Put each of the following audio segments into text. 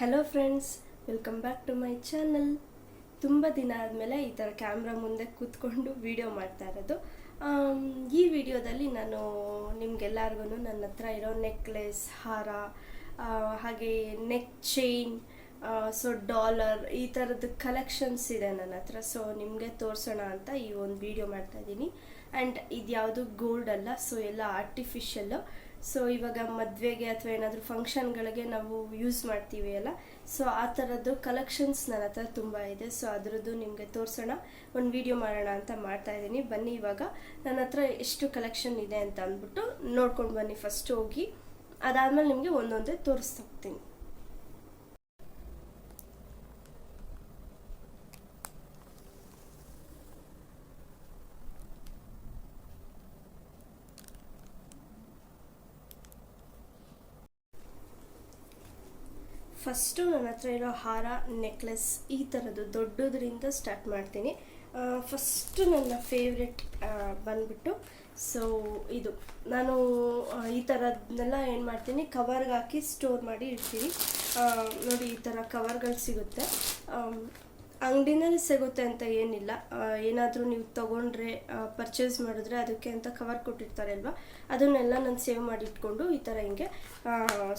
Hello friends, welcome back to my channel. ತುಂಬ ದಿನ ಆದಮೇಲೆ ಈ ಥರ ಕ್ಯಾಮ್ರಾ ಮುಂದೆ ಕೂತ್ಕೊಂಡು ವಿಡಿಯೋ ಮಾಡ್ತಾ ಇರೋದು. ಈ ವಿಡಿಯೋದಲ್ಲಿ ನಾನು ನಿಮಗೆಲ್ಲರಿಗೂ ನನ್ನ ಹತ್ರ ಇರೋ ನೆಕ್ಲೆಸ್, ಹಾರ, ಹಾಗೆ ನೆಕ್ ಚೈನ್, ಸೊ ಡಾಲರ್, ಈ ಥರದ್ದು ಕಲೆಕ್ಷನ್ಸ್ ಇದೆ ನನ್ನ ಹತ್ರ. ಸೊ ನಿಮಗೆ ತೋರಿಸೋಣ ಅಂತ ಈ ಒಂದು ವಿಡಿಯೋ ಮಾಡ್ತಾ ಇದ್ದೀನಿ. ಆ್ಯಂಡ್ ಇದು ಯಾವುದು ಗೋಲ್ಡ್ ಅಲ್ಲ, ಸೊ ಎಲ್ಲ ಆರ್ಟಿಫಿಷಿಯಲ್ಲು. ಸೊ ಇವಾಗ ಮದುವೆಗೆ ಅಥವಾ ಏನಾದರೂ ಫಂಕ್ಷನ್ಗಳಿಗೆ ನಾವು ಯೂಸ್ ಮಾಡ್ತೀವಿ ಅಲ್ಲ, ಸೊ ಆ ಥರದ್ದು ಕಲೆಕ್ಷನ್ಸ್ ನನ್ನ ಹತ್ರ ತುಂಬ ಇದೆ. ಸೊ ಅದರದ್ದು ನಿಮಗೆ ತೋರಿಸೋಣ, ಒಂದು ವಿಡಿಯೋ ಮಾಡೋಣ ಅಂತ ಮಾಡ್ತಾ ಇದ್ದೀನಿ. ಬನ್ನಿ, ಇವಾಗ ನನ್ನ ಹತ್ರ ಎಷ್ಟು ಕಲೆಕ್ಷನ್ ಇದೆ ಅಂತ ಅಂದ್ಬಿಟ್ಟು ನೋಡ್ಕೊಂಡು ಬನ್ನಿ ಫಸ್ಟ್ ಹೋಗಿ. ಅದಾದಮೇಲೆ ನಿಮಗೆ ಒಂದೊಂದೇ ತೋರಿಸ್ತಾ ಹೋಗ್ತೀನಿ. ಫಸ್ಟು ನನ್ನ ಹತ್ರ ಇರೋ ಹಾರ, ನೆಕ್ಲೆಸ್, ಈ ಥರದ್ದು ದೊಡ್ಡದ್ರಿಂದ ಸ್ಟಾರ್ಟ್ ಮಾಡ್ತೀನಿ. ಫಸ್ಟು ನನ್ನ ಫೇವ್ರೆಟ್ ಬಂದ್ಬಿಟ್ಟು, ಸೊ ಇದು ನಾನು ಈ ಥರದನ್ನೆಲ್ಲ ಏನು ಮಾಡ್ತೀನಿ, ಕವರ್ಗೆ ಹಾಕಿ ಸ್ಟೋರ್ ಮಾಡಿ ಇಡ್ತೀನಿ. ನೋಡಿ, ಈ ಥರ ಕವರ್ಗಳು ಸಿಗುತ್ತೆ. ಅಂಗಡಿನಲ್ಲಿ ಸಿಗುತ್ತೆ ಅಂತ ಏನಿಲ್ಲ. ಏನಾದರೂ ನೀವು ತೊಗೊಂಡ್ರೆ, ಪರ್ಚೇಸ್ ಮಾಡಿದ್ರೆ ಅದಕ್ಕೆ ಅಂತ ಕವರ್ ಕೊಟ್ಟಿರ್ತಾರೆ ಅಲ್ವಾ, ಅದನ್ನೆಲ್ಲ ನಾನು ಸೇವ್ ಮಾಡಿ ಇಟ್ಕೊಂಡು ಈ ಥರ ಹಿಂಗೆ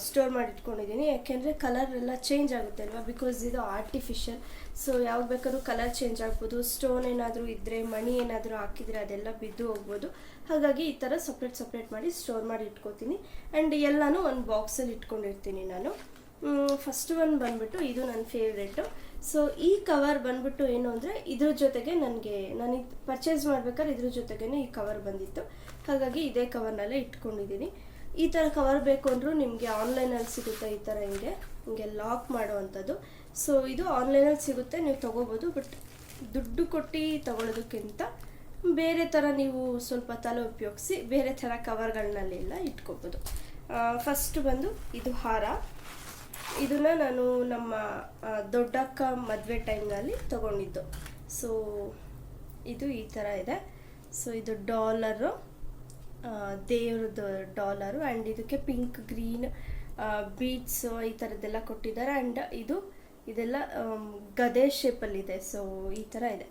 ಸ್ಟೋರ್ ಮಾಡಿ ಇಟ್ಕೊಂಡಿದ್ದೀನಿ. ಯಾಕೆಂದರೆ ಕಲರ್ ಎಲ್ಲ ಚೇಂಜ್ ಆಗುತ್ತೆ ಅಲ್ವಾ, ಬಿಕಾಸ್ ಇದು ಆರ್ಟಿಫಿಷಿಯಲ್. ಸೊ ಯಾವಾಗ ಬೇಕಾದ್ರೂ ಕಲರ್ ಚೇಂಜ್ ಆಗ್ಬೋದು. ಸ್ಟೋನ್ ಏನಾದರೂ ಇದ್ದರೆ, ಮಣಿ ಏನಾದರೂ ಹಾಕಿದರೆ ಅದೆಲ್ಲ ಬಿದ್ದು ಹೋಗ್ಬೋದು. ಹಾಗಾಗಿ ಈ ಥರ ಸಪ್ರೇಟ್ ಮಾಡಿ ಸ್ಟೋರ್ ಮಾಡಿ ಇಟ್ಕೋತೀನಿ. ಆ್ಯಂಡ್ ಎಲ್ಲನೂ ಒಂದು ಬಾಕ್ಸಲ್ಲಿ ಇಟ್ಕೊಂಡಿರ್ತೀನಿ ನಾನು. ಫಸ್ಟ್ ಒನ್ ಬಂದ್ಬಿಟ್ಟು ಇದು ನನ್ನ ಫೇವ್ರೇಟು. ಸೊ ಈ ಕವರ್ ಬಂದ್ಬಿಟ್ಟು ಏನು ಅಂದರೆ, ಇದ್ರ ಜೊತೆಗೆ ನನಗೆ ಪರ್ಚೇಸ್ ಮಾಡ್ಬೇಕಾದ್ರೆ ಇದ್ರ ಜೊತೆಗೇ ಈ ಕವರ್ ಬಂದಿತ್ತು. ಹಾಗಾಗಿ ಇದೇ ಕವರ್ನಲ್ಲೇ ಇಟ್ಕೊಂಡಿದ್ದೀನಿ. ಈ ಥರ ಕವರ್ ಬೇಕು ಅಂದರೂ ನಿಮಗೆ ಆನ್ಲೈನಲ್ಲಿ ಸಿಗುತ್ತೆ. ಈ ಥರ ಹಿಂಗೆ ಲಾಕ್ ಮಾಡುವಂಥದ್ದು. ಸೊ ಇದು ಆನ್ಲೈನಲ್ಲಿ ಸಿಗುತ್ತೆ, ನೀವು ತೊಗೋಬೋದು. ಬಟ್ ದುಡ್ಡು ಕೊಟ್ಟು ತೊಗೊಳೋದಕ್ಕಿಂತ ಬೇರೆ ಥರ ನೀವು ಸ್ವಲ್ಪ ತಲೆ ಉಪಯೋಗಿಸಿ ಬೇರೆ ಥರ ಕವರ್ಗಳನ್ನೆಲ್ಲ ಇಟ್ಕೋಬೋದು. ಫಸ್ಟ್ ಬಂದು ಇದು ಹಾರ. ಇದನ್ನು ನಾನು ನಮ್ಮ ದೊಡ್ಡಕ್ಕ ಮದುವೆ ಟೈಮ್ನಲ್ಲಿ ತೊಗೊಂಡಿದ್ದು. ಸೊ ಇದು ಈ ಥರ ಇದೆ. ಸೊ ಇದು ಡಾಲರು, ದೇವ್ರದ್ದು ಡಾಲರು. ಆ್ಯಂಡ್ ಇದಕ್ಕೆ ಪಿಂಕ್, ಗ್ರೀನ್ ಬೀಡ್ಸು ಈ ಥರದ್ದೆಲ್ಲ ಕೊಟ್ಟಿದ್ದಾರೆ. ಆ್ಯಂಡ್ ಇದೆಲ್ಲ ಗದೆ ಶೇಪಲ್ಲಿದೆ. ಸೊ ಈ ಥರ ಇದೆ,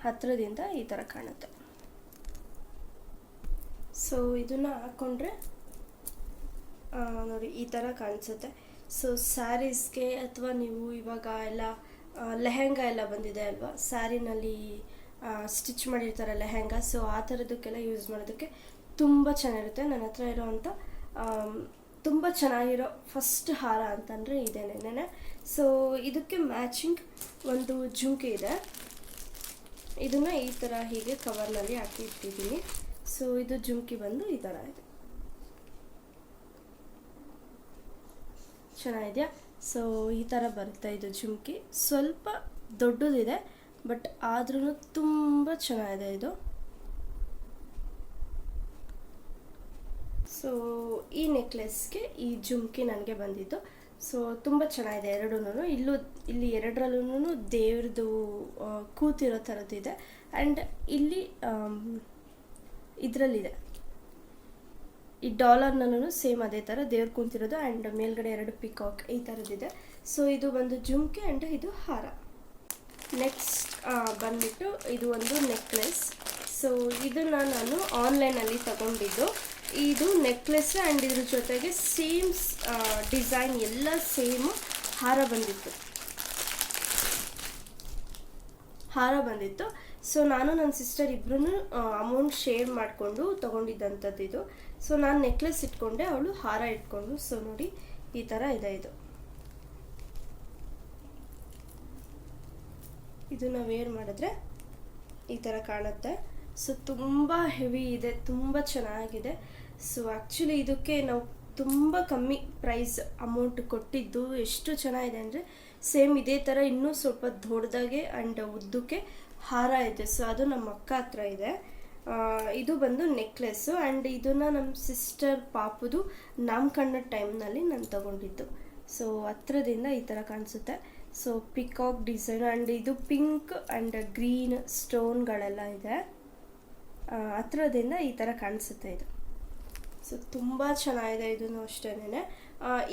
ಹತ್ತಿರದಿಂದ ಈ ಥರ ಕಾಣುತ್ತೆ. ಸೊ ಇದನ್ನು ಹಾಕ್ಕೊಂಡ್ರೆ ನೋಡಿ ಈ ಥರ ಕಾಣಿಸುತ್ತೆ. ಸೊ ಸ್ಯಾರೀಸ್ಗೆ, ಅಥವಾ ನೀವು ಇವಾಗ ಎಲ್ಲ ಲೆಹೆಂಗಾ ಎಲ್ಲ ಬಂದಿದೆ ಅಲ್ವಾ, ಸ್ಯಾರಿನಲ್ಲಿ ಸ್ಟಿಚ್ ಮಾಡಿರ್ತಾರೆ ಲೆಹೆಂಗಾ. ಸೊ ಆ ಥರದಕ್ಕೆಲ್ಲ ಯೂಸ್ ಮಾಡೋದಕ್ಕೆ ತುಂಬ ಚೆನ್ನಾಗಿರುತ್ತೆ. ನನ್ನ ಹತ್ರ ಇರೋವಂಥ ತುಂಬ ಚೆನ್ನಾಗಿರೋ ಫಸ್ಟ್ ಹಾರ ಅಂತಂದರೆ ಇದೇನೇನೆ. ಸೊ ಇದಕ್ಕೆ ಮ್ಯಾಚಿಂಗ್ ಒಂದು ಜುಮ್ಕಿ ಇದೆ. ಇದನ್ನು ಈ ಥರ ಹೀಗೆ ಕವರ್ನಲ್ಲಿ ಹಾಕಿ ಇಟ್ಟಿದ್ದೀನಿ. ಸೊ ಇದು ಜುಮ್ಕಿ ಬಂದು ಈ ಥರ ಇದೆ, ಚೆನ್ನಾಗಿದೆಯಾ? ಸೊ ಈ ಥರ ಬರುತ್ತೆ ಇದು ಜುಮ್ಕಿ. ಸ್ವಲ್ಪ ದೊಡ್ಡದಿದೆ, ಬಟ್ ಆದ್ರೂ ತುಂಬ ಚೆನ್ನಾಗಿದೆ ಇದು. ಸೊ ಈ ನೆಕ್ಲೆಸ್ಗೆ ಈ ಜುಮ್ಕಿ ನನಗೆ ಬಂದಿದ್ದು. ಸೊ ತುಂಬ ಚೆನ್ನಾಗಿದೆ ಎರಡೂ. ಇಲ್ಲಿ ಎರಡರಲ್ಲೂ ದೇವ್ರದ್ದು ಕೂತಿರೋ ಥರದ್ದಿದೆ. ಆ್ಯಂಡ್ ಇಲ್ಲಿ ಇದರಲ್ಲಿದೆ, ಈ ಡಾಲರ್ನಲ್ಲೂ ಸೇಮ್ ಅದೇ ಥರ ದೇವ್ರು ಕೂತಿರೋದು. ಆ್ಯಂಡ್ ಮೇಲ್ಗಡೆ ಎರಡು ಪಿಕಾಕ್ ಈ ಥರದ್ದಿದೆ. ಸೊ ಇದು ಒಂದು ಜುಮ್ಕಿ ಆ್ಯಂಡ್ ಇದು ಹಾರ. ನೆಕ್ಸ್ಟ್ ಬಂದ್ಬಿಟ್ಟು ಇದು ಒಂದು ನೆಕ್ಲೆಸ್. ಸೊ ಇದನ್ನು ನಾನು ಆನ್ಲೈನಲ್ಲಿ ತಗೊಂಡಿದ್ದು. ಇದು ನೆಕ್ಲೆಸ್ ಆ್ಯಂಡ್ ಇದ್ರ ಜೊತೆಗೆ ಸೇಮ್ ಡಿಸೈನ್ ಎಲ್ಲ ಸೇಮು ಹಾರ ಬಂದಿತ್ತು. ಸೊ ನಾನು ನನ್ನ ಸಿಸ್ಟರ್ ಇಬ್ಬರೂ ಅಮೌಂಟ್ ಶೇರ್ ಮಾಡಿಕೊಂಡು ತೊಗೊಂಡಿದ್ದಂಥದ್ದು ಇದು. ಸೊ ನಾನು ನೆಕ್ಲೆಸ್ ಇಟ್ಕೊಂಡೆ, ಅವಳು ಹಾರ ಇಟ್ಕೊಂಡು. ಸೊ ನೋಡಿ ಈ ಥರ ಇದೆ ಇದು. ಇದನ್ನು ವೇರ್ ಮಾಡಿದ್ರೆ ಈ ಥರ ಕಾಣುತ್ತೆ. ಸೊ ತುಂಬ ಹೆವಿ ಇದೆ, ತುಂಬ ಚೆನ್ನಾಗಿದೆ. ಸೊ ಆ್ಯಕ್ಚುಲಿ ಇದಕ್ಕೆ ನಾವು ತುಂಬ ಕಮ್ಮಿ ಪ್ರೈಸ್ ಅಮೌಂಟ್ ಕೊಟ್ಟಿದ್ದು. ಎಷ್ಟು ಚೆನ್ನಾಗಿದೆ ಅಂದರೆ, ಸೇಮ್ ಇದೇ ಥರ ಇನ್ನೂ ಸ್ವಲ್ಪ ದೊಡ್ಡದಾಗೆ ಆ್ಯಂಡ್ ಉದ್ದಕ್ಕೆ ಹಾರ ಇದೆ. ಸೊ ಅದು ನಮ್ಮ ಅಕ್ಕ ಹತ್ರ ಇದೆ. ಇದು ಬಂದು ನೆಕ್ಲೆಸ್ಸು. ಆ್ಯಂಡ್ ಇದನ್ನು ನಮ್ಮ ಸಿಸ್ಟರ್ ಪಾಪುದು ನಾಮಕರಣ ಟೈಮ್ನಲ್ಲಿ ನಾನು ತಗೊಂಡಿದ್ದು. ಸೊ ಹತ್ರದಿಂದ ಈ ಥರ ಕಾಣಿಸುತ್ತೆ. ಸೊ ಪಿಕಾಕ್ ಡಿಸೈನ್ ಆ್ಯಂಡ್ ಇದು ಪಿಂಕ್ ಆ್ಯಂಡ್ ಗ್ರೀನ್ ಸ್ಟೋನ್ಗಳೆಲ್ಲ ಇದೆ. ಹತ್ರದಿಂದ ಈ ಥರ ಕಾಣಿಸುತ್ತೆ ಇದು. ಸೊ ತುಂಬ ಚೆನ್ನಾಗಿದೆ ಇದೂ ಅಷ್ಟೇನೆ.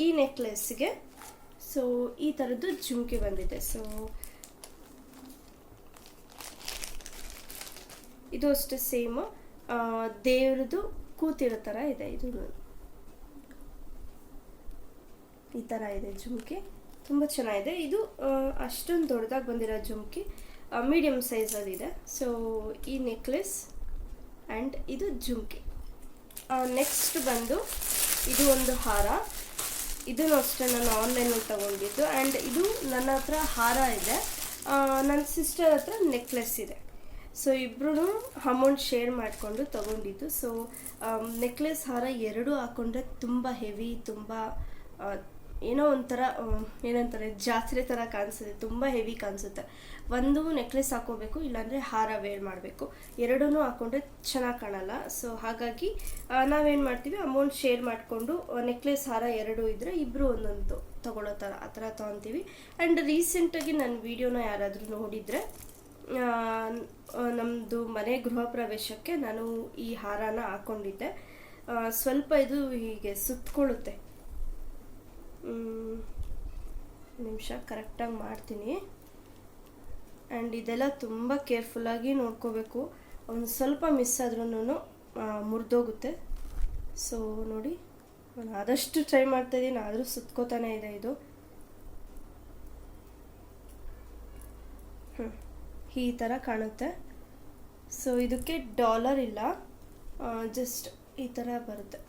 ಈ ನೆಕ್ಲೆಸ್ಗೆ ಸೊ ಈ ಥರದ್ದು ಜುಮ್ಕಿ ಬಂದಿದೆ. ಸೊ ಇದು ಅಷ್ಟೇ ಸೇಮ್ ದೇವ್ರದ್ದು ಕೂತಿರೋ ಥರ ಇದೆ. ಇದು ಈ ಥರ ಇದೆ ಜುಮ್ಕಿ, ತುಂಬ ಚೆನ್ನಾಗಿದೆ. ಇದು ಅಷ್ಟೊಂದು ದೊಡ್ಡದಾಗಿ ಬಂದಿರೋ ಜುಮ್ಕಿ, ಮೀಡಿಯಮ್ ಸೈಜಲ್ಲಿದೆ. ಸೊ ಈ ನೆಕ್ಲೆಸ್ ಆ್ಯಂಡ್ ಇದು ಜುಮ್ಕಿ. ನೆಕ್ಸ್ಟ್ ಬಂದು ಇದು ಒಂದು ಹಾರ. ಇದನ್ನು ಅಷ್ಟೇ ನಾನು ಆನ್ಲೈನಲ್ಲಿ ತೊಗೊಂಡಿದ್ದು. ಆ್ಯಂಡ್ ಇದು ನನ್ನ ಹತ್ರ ಹಾರ ಇದೆ, ನನ್ನ ಸಿಸ್ಟರ್ ಹತ್ರ ನೆಕ್ಲೆಸ್ ಇದೆ. ಸೊ ಇಬ್ಬರೂ ಅಮೌಂಟ್ ಶೇರ್ ಮಾಡಿಕೊಂಡು ತೊಗೊಂಡಿದ್ದು. ಸೊ ನೆಕ್ಲೆಸ್ ಹಾರ ಎರಡೂ ಹಾಕ್ಕೊಂಡ್ರೆ ತುಂಬ ಹೆವಿ, ತುಂಬ ಏನೋ ಒಂಥರ ಏನಂತಾರೆ ಜಾತ್ರೆ ಥರ ಕಾಣಿಸುತ್ತೆ, ತುಂಬ ಹೆವಿ ಕಾಣಿಸುತ್ತೆ. ಒಂದು ನೆಕ್ಲೆಸ್ ಹಾಕೋಬೇಕು, ಇಲ್ಲಾಂದರೆ ಹಾರ ವೇರ್ ಮಾಡಬೇಕು. ಎರಡೂ ಹಾಕ್ಕೊಂಡ್ರೆ ಚೆನ್ನಾಗಿ ಕಾಣಲ್ಲ. ಸೊ ಹಾಗಾಗಿ ನಾವೇನು ಮಾಡ್ತೀವಿ, ಅಮೌಂಟ್ ಶೇರ್ ಮಾಡಿಕೊಂಡು ನೆಕ್ಲೆಸ್ ಹಾರ ಎರಡೂ ಇದ್ದರೆ ಇಬ್ಬರು ಒಂದೊಂದು ತೊಗೊಳ್ಳೋ ಥರ ಆ ಥರ ತೊಗೊತೀವಿ. ಆ್ಯಂಡ್ ರೀಸೆಂಟಾಗಿ ನನ್ನ ವೀಡಿಯೋನ ಯಾರಾದರೂ ನೋಡಿದರೆ ನಮ್ಮದು ಮನೆ ಗೃಹ ಪ್ರವೇಶಕ್ಕೆ ನಾನು ಈ ಹಾರನ ಹಾಕ್ಕೊಂಡಿದ್ದೆ. ಸ್ವಲ್ಪ ಇದು ಹೀಗೆ ಸುತ್ತಕೊಳ್ಳುತ್ತೆ. ನಿಮಿಷ ಕರೆಕ್ಟಾಗಿ ಮಾಡ್ತೀನಿ. ಆ್ಯಂಡ್ ಇದೆಲ್ಲ ತುಂಬ ಕೇರ್ಫುಲ್ಲಾಗಿ ನೋಡ್ಕೋಬೇಕು, ಒಂದು ಸ್ವಲ್ಪ ಮಿಸ್ ಆದ್ರೂ ಮುರಿದೋಗುತ್ತೆ. ಸೊ ನೋಡಿ, ನಾನು ಆದಷ್ಟು ಟ್ರೈ ಮಾಡ್ತಾಯಿದ್ದೀನಿ, ಆದರೂ ಸುತ್ಕೋತಾನೆ ಇದೆ ಇದು. ಈ ಥರ ಕಾಣುತ್ತೆ. ಸೊ ಇದಕ್ಕೆ ಡಾಲರ್ ಇಲ್ಲ, ಜಸ್ಟ್ ಈ ಥರ ಬರುತ್ತೆ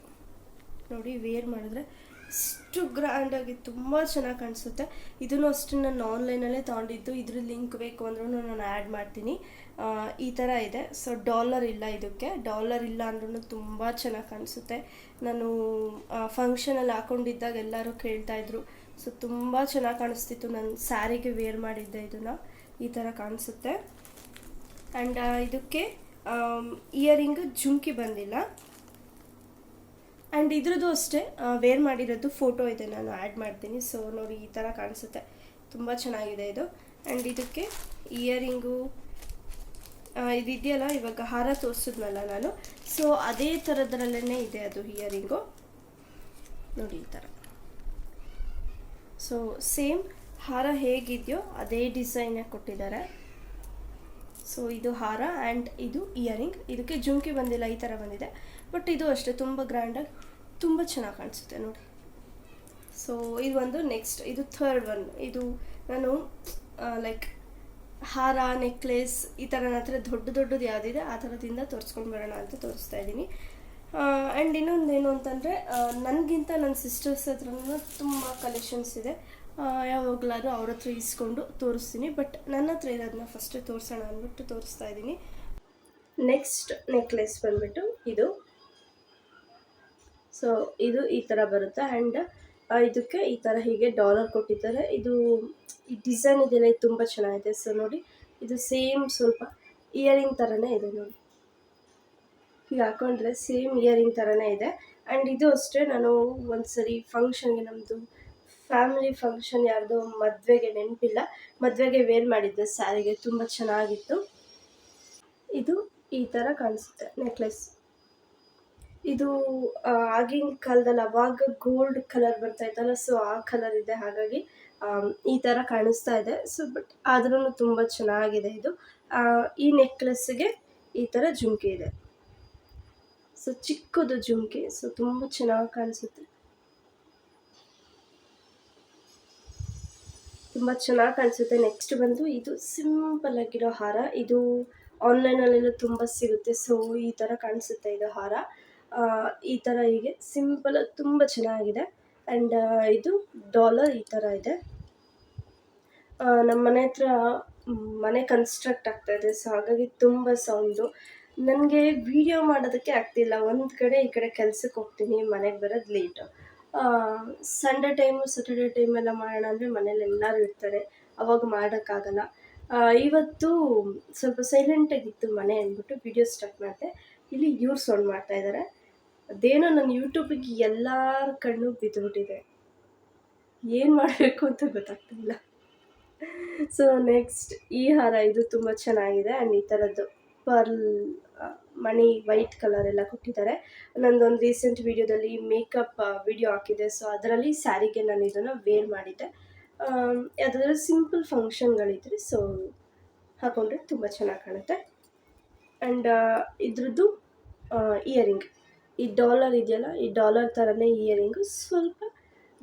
ನೋಡಿ. ವೇರ್ ಮಾಡಿದ್ರೆ ಇಷ್ಟು ಗ್ರ್ಯಾಂಡಾಗಿ ತುಂಬ ಚೆನ್ನಾಗಿ ಕಾಣಿಸುತ್ತೆ. ಇದನ್ನು ಅಷ್ಟೇ ನಾನು ಆನ್ಲೈನಲ್ಲೇ ತೊಗೊಂಡಿದ್ದು. ಇದ್ರ ಲಿಂಕ್ ಬೇಕು ಅಂದ್ರೂ ನಾನು ಆ್ಯಡ್ ಮಾಡ್ತೀನಿ. ಈ ಥರ ಇದೆ. ಸೊ ಡಾಲರ್ ಇಲ್ಲ, ಇದಕ್ಕೆ ಡಾಲರ್ ಇಲ್ಲ ಅಂದ್ರೂ ತುಂಬ ಚೆನ್ನಾಗಿ ಕಾಣಿಸುತ್ತೆ. ನಾನು ಫಂಕ್ಷನಲ್ಲಿ ಹಾಕ್ಕೊಂಡಿದ್ದಾಗ ಎಲ್ಲರೂ ಕೇಳ್ತಾಯಿದ್ರು. ಸೊ ತುಂಬ ಚೆನ್ನಾಗಿ ಕಾಣಿಸ್ತಿತ್ತು. ನಾನು ಸ್ಯಾರಿಗೆ ವೇರ್ ಮಾಡಿದ್ದೆ ಇದನ್ನು. ಈ ಥರ ಕಾಣಿಸುತ್ತೆ. ಆ್ಯಂಡ್ ಇದಕ್ಕೆ ಇಯರಿಂಗ್ ಜುಮ್ಕಿ ಬಂದಿಲ್ಲ. ಆ್ಯಂಡ್ ಇದ್ರದ್ದು ಅಷ್ಟೇ ವೇರ್ ಮಾಡಿರೋದು ಫೋಟೋ ಇದೆ, ನಾನು ಆ್ಯಡ್ ಮಾಡ್ತೀನಿ. ಸೊ ನೋಡಿ, ಈ ಥರ ಕಾಣಿಸುತ್ತೆ, ತುಂಬ ಚೆನ್ನಾಗಿದೆ ಇದು. ಆ್ಯಂಡ್ ಇದಕ್ಕೆ ಇಯರಿಂಗು ಇದಿದೆಯಲ್ಲ, ಇವಾಗ ಹಾರ ತೋರಿಸಿದ್ನಲ್ಲ ನಾನು, ಸೊ ಅದೇ ಥರದ್ರಲ್ಲೇ ಇದೆ ಅದು ಇಯರಿಂಗು ನೋಡಿ, ಈ ಥರ. ಸೊ ಸೇಮ್ ಹಾರ ಹೇಗಿದೆಯೋ ಅದೇ ಡಿಸೈನಾಗಿ ಕೊಟ್ಟಿದ್ದಾರೆ. ಸೊ ಇದು ಹಾರ ಆ್ಯಂಡ್ ಇದು ಇಯರಿಂಗ್. ಇದಕ್ಕೆ ಜುಮ್ಕಿ ಬಂದಿಲ್ಲ, ಈ ಥರ ಬಂದಿದೆ. ಬಟ್ ಇದು ಅಷ್ಟೇ ತುಂಬ ಗ್ರ್ಯಾಂಡಾಗಿ ತುಂಬ ಚೆನ್ನಾಗಿ ಕಾಣಿಸುತ್ತೆ ನೋಡಿ. ಸೊ ಇದು ಒಂದು ನೆಕ್ಸ್ಟ್, ಇದು ಥರ್ಡ್ ಒನ್. ಇದು ನಾನು ಲೈಕ್ ಹಾರ, ನೆಕ್ಲೆಸ್ ಈ ಥರ ನನ್ನ ಹತ್ರ ದೊಡ್ಡದು ಯಾವುದಿದೆ ಆ ಥರದಿಂದ ತೋರಿಸ್ಕೊಂಡು ಬರೋಣ ಅಂತ ತೋರಿಸ್ತಾ ಇದ್ದೀನಿ. ಆ್ಯಂಡ್ ಇನ್ನೊಂದು ಏನು ಅಂತಂದರೆ, ನನಗಿಂತ ನನ್ನ ಸಿಸ್ಟರ್ಸ್ ಹತ್ರನೂ ತುಂಬ ಕಲೆಕ್ಷನ್ಸ್ ಇದೆ. ಯಾವಾಗಲಾದ್ರೂ ಅವ್ರ ಹತ್ರ ಇಸ್ಕೊಂಡು ತೋರಿಸ್ತೀನಿ. ಬಟ್ ನನ್ನ ಹತ್ರ ಇರೋದನ್ನ ಫಸ್ಟು ತೋರಿಸೋಣ ಅಂದ್ಬಿಟ್ಟು ತೋರಿಸ್ತಾ ಇದ್ದೀನಿ. ನೆಕ್ಸ್ಟ್ ನೆಕ್ಲೆಸ್ ಬಂದ್ಬಿಟ್ಟು ಇದು. ಸೊ ಇದು ಈ ಥರ ಬರುತ್ತೆ. ಆ್ಯಂಡ್ ಇದಕ್ಕೆ ಈ ಥರ ಹೀಗೆ ಡಾಲರ್ ಕೊಟ್ಟಿದ್ದಾರೆ. ಇದು ಈ ಡಿಸೈನ್ ಇದೆಲ್ಲ ಇದು ತುಂಬ ಚೆನ್ನಾಗಿದೆ. ಸೊ ನೋಡಿ, ಇದು ಸೇಮ್ ಸ್ವಲ್ಪ ಇಯರಿಂಗ್ ಥರನೇ ಇದೆ ನೋಡಿ. ಹೀಗೆ ಹಾಕೊಂಡ್ರೆ ಸೇಮ್ ಇಯರಿಂಗ್ ಥರನೇ ಇದೆ. ಆ್ಯಂಡ್ ಇದು ಅಷ್ಟೇ, ನಾನು ಒಂದು ಸರಿ ಫಂಕ್ಷನ್ಗೆ, ನಮ್ಮದು ಫ್ಯಾಮಿಲಿ ಫಂಕ್ಷನ್ ಯಾರ್ದೋ ಮದುವೆಗೆ, ನೆನಪಿಲ್ಲ, ಮದುವೆಗೆ ವೇರ್ ಮಾಡಿದ್ದೆ ಸ್ಯಾರಿಗೆ, ತುಂಬ ಚೆನ್ನಾಗಿತ್ತು. ಇದು ಈ ಥರ ಕಾಣಿಸುತ್ತೆ ನೆಕ್ಲೆಸ್. ಇದು ಆಗಿನ ಕಾಲದಲ್ಲಿ ಅವಾಗ ಗೋಲ್ಡ್ ಕಲರ್ ಬರ್ತಾಯಿತ್ತಲ್ಲ, ಸೊ ಆ ಕಲರ್ ಇದೆ, ಹಾಗಾಗಿ ಈ ಥರ ಕಾಣಿಸ್ತಾ ಇದೆ. ಸೊ ಬಟ್ ಆದ್ರೂ ತುಂಬ ಚೆನ್ನಾಗಿದೆ ಇದು. ಈ ನೆಕ್ಲೆಸ್ಗೆ ಈ ಥರ ಜುಮ್ಕಿ ಇದೆ. ಸೊ ಚಿಕ್ಕದು ಜುಮ್ಕಿ, ಸೊ ತುಂಬ ಚೆನ್ನಾಗಿ ಕಾಣಿಸುತ್ತೆ, ತುಂಬ ಚೆನ್ನಾಗಿ ಕಾಣಿಸುತ್ತೆ. ನೆಕ್ಸ್ಟ್ ಬಂದು ಇದು ಸಿಂಪಲ್ ಆಗಿರೋ ಹಾರ. ಇದು ಆನ್ಲೈನಲ್ಲೆಲ್ಲ ತುಂಬ ಸಿಗುತ್ತೆ. ಸೊ ಈ ಥರ ಕಾಣಿಸುತ್ತೆ ಇದು ಹಾರ. ಈ ಥರ ಹೀಗೆ ಸಿಂಪಲ್ ತುಂಬ ಚೆನ್ನಾಗಿದೆ. ಆ್ಯಂಡ್ ಇದು ಡಾಲರ್ ಈ ಥರ ಇದೆ. ನಮ್ಮ ಮನೆ ಹತ್ರ ಮನೆ ಕನ್ಸ್ಟ್ರಕ್ಟ್ ಆಗ್ತಾಯಿದೆ. ಸೊ ಹಾಗಾಗಿ ತುಂಬ ಸೌಂಡು, ನನಗೆ ವೀಡಿಯೋ ಮಾಡೋದಕ್ಕೆ ಆಗ್ತಿಲ್ಲ. ಒಂದು ಕಡೆ ಈ ಕಡೆ ಕೆಲ್ಸಕ್ಕೆ ಹೋಗ್ತೀನಿ, ಮನೆಗೆ ಬರೋದು ಲೇಟು. ಸಂಡೇ ಟೈಮು, ಸ್ಯಾಟರ್ಡೇ ಟೈಮೆಲ್ಲ ಮಾಡೋಣ ಅಂದರೆ ಮನೇಲಿ ಎಲ್ಲರೂ ಇರ್ತಾರೆ, ಅವಾಗ ಮಾಡೋಕ್ಕಾಗಲ್ಲ. ಇವತ್ತು ಸ್ವಲ್ಪ ಸೈಲೆಂಟಾಗಿತ್ತು ಮನೆ ಅಂದ್ಬಿಟ್ಟು ವಿಡಿಯೋ ಸ್ಟಾರ್ಟ್ ಮಾಡಿದೆ. ಇಲ್ಲಿ ಇವ್ರು ಸೌಂಡ್ ಮಾಡ್ತಾಯಿದ್ದಾರೆ. ಅದೇನೋ ನನ್ನ ಯೂಟ್ಯೂಬಿಗೆ ಎಲ್ಲರ ಕಣ್ಣು ಬಿದ್ದುಬಿಟ್ಟಿದೆ, ಏನು ಮಾಡಬೇಕು ಅಂತ ಗೊತ್ತಾಗ್ತಿಲ್ಲ. ಸೊ ನೆಕ್ಸ್ಟ್ ಈ ಹಾರ, ಇದು ತುಂಬ ಚೆನ್ನಾಗಿದೆ. ಆ್ಯಂಡ್ ಈ ಥರದ್ದು ಪರ್ಲ್ ಮಣಿ ವೈಟ್ ಕಲರ್ ಎಲ್ಲ ಕೊಟ್ಟಿದ್ದಾರೆ. ನಂದೊಂದು ರೀಸೆಂಟ್ ವೀಡಿಯೋದಲ್ಲಿ ಮೇಕಪ್ ವಿಡಿಯೋ ಹಾಕಿದೆ. ಸೊ ಅದರಲ್ಲಿ ಸ್ಯಾರಿಗೆ ನಾನು ಇದನ್ನು ವೇರ್ ಮಾಡಿದ್ದೆ. ಯಾವುದಾದ್ರೂ ಸಿಂಪಲ್ ಫಂಕ್ಷನ್ಗಳಿದ್ರೆ ಸೊ ಹಾಕೊಂಡ್ರೆ ತುಂಬ ಚೆನ್ನಾಗಿ ಕಾಣುತ್ತೆ. ಆ್ಯಂಡ್ ಇದ್ರದ್ದು ಇಯರಿಂಗ್, ಈ ಡಾಲರ್ ಇದೆಯಲ್ಲ, ಈ ಡಾಲರ್ ಥರನೇ ಇಯರಿಂಗು, ಸ್ವಲ್ಪ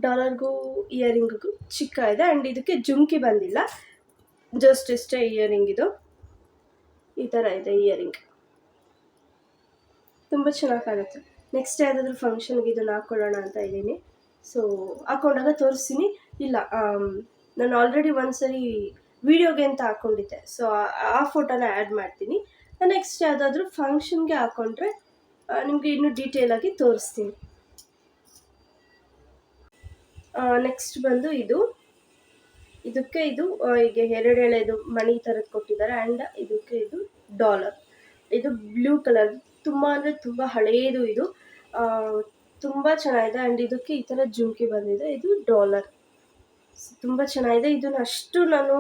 ಡಾಲರ್ಗೂ ಇಯರಿಂಗಿಗೂ ಚಿಕ್ಕ ಇದೆ. ಆ್ಯಂಡ್ ಇದಕ್ಕೆ ಜುಮ್ಕಿ ಬಂದಿಲ್ಲ, ಜಸ್ಟ್ ಇಷ್ಟೇ ಇಯರಿಂಗ್. ಇದು ಈ ಥರ ಇದೆ ಇಯರಿಂಗ್, ತುಂಬ ಚೆನ್ನಾಗಿ ಕಾಣುತ್ತೆ. ನೆಕ್ಸ್ಟ್ ಯಾವುದಾದ್ರೂ ಫಂಕ್ಷನ್ಗೆ ಇದನ್ನು ಹಾಕ್ಕೊಳ್ಳೋಣ ಅಂತ ಇದ್ದೀನಿ. ಸೊ ಹಾಕ್ಕೊಂಡಾಗ ತೋರಿಸ್ತೀನಿ. ಇಲ್ಲ, ನಾನು ಆಲ್ರೆಡಿ ಒಂದ್ಸರಿ ವೀಡಿಯೋಗೆ ಅಂತ ಹಾಕ್ಕೊಂಡಿದ್ದೆ, ಸೊ ಆ ಫೋಟೋನ ಆ್ಯಡ್ ಮಾಡ್ತೀನಿ. ನೆಕ್ಸ್ಟ್ ಯಾವುದಾದ್ರೂ ಫಂಕ್ಷನ್ಗೆ ಹಾಕ್ಕೊಂಡ್ರೆ ನಿಮಗೆ ಇನ್ನೂ ಡೀಟೇಲಾಗಿ ತೋರಿಸ್ತೀನಿ. ನೆಕ್ಸ್ಟ್ ಬಂದು ಇದಕ್ಕೆ ಇದು ಹೀಗೆ ಎರಡು ಎಳೆದು ಮಣಿ ಥರದ್ದು ಕೊಟ್ಟಿದ್ದಾರೆ. ಆ್ಯಂಡ್ ಇದಕ್ಕೆ ಇದು ಡಾಲರ್, ಇದು ಬ್ಲೂ ಕಲರ್, ತುಂಬ ಅಂದರೆ ತುಂಬ ಹಳೆಯದು ಇದು, ತುಂಬ ಚೆನ್ನಾಗಿದೆ. ಆ್ಯಂಡ್ ಇದಕ್ಕೆ ಈ ಥರ ಜುಮ್ಕಿ ಬಂದಿದೆ. ಇದು ಡಾಲರ್, ತುಂಬ ಚೆನ್ನಾಗಿದೆ. ಇದನ್ನು ಅಷ್ಟು ನಾನು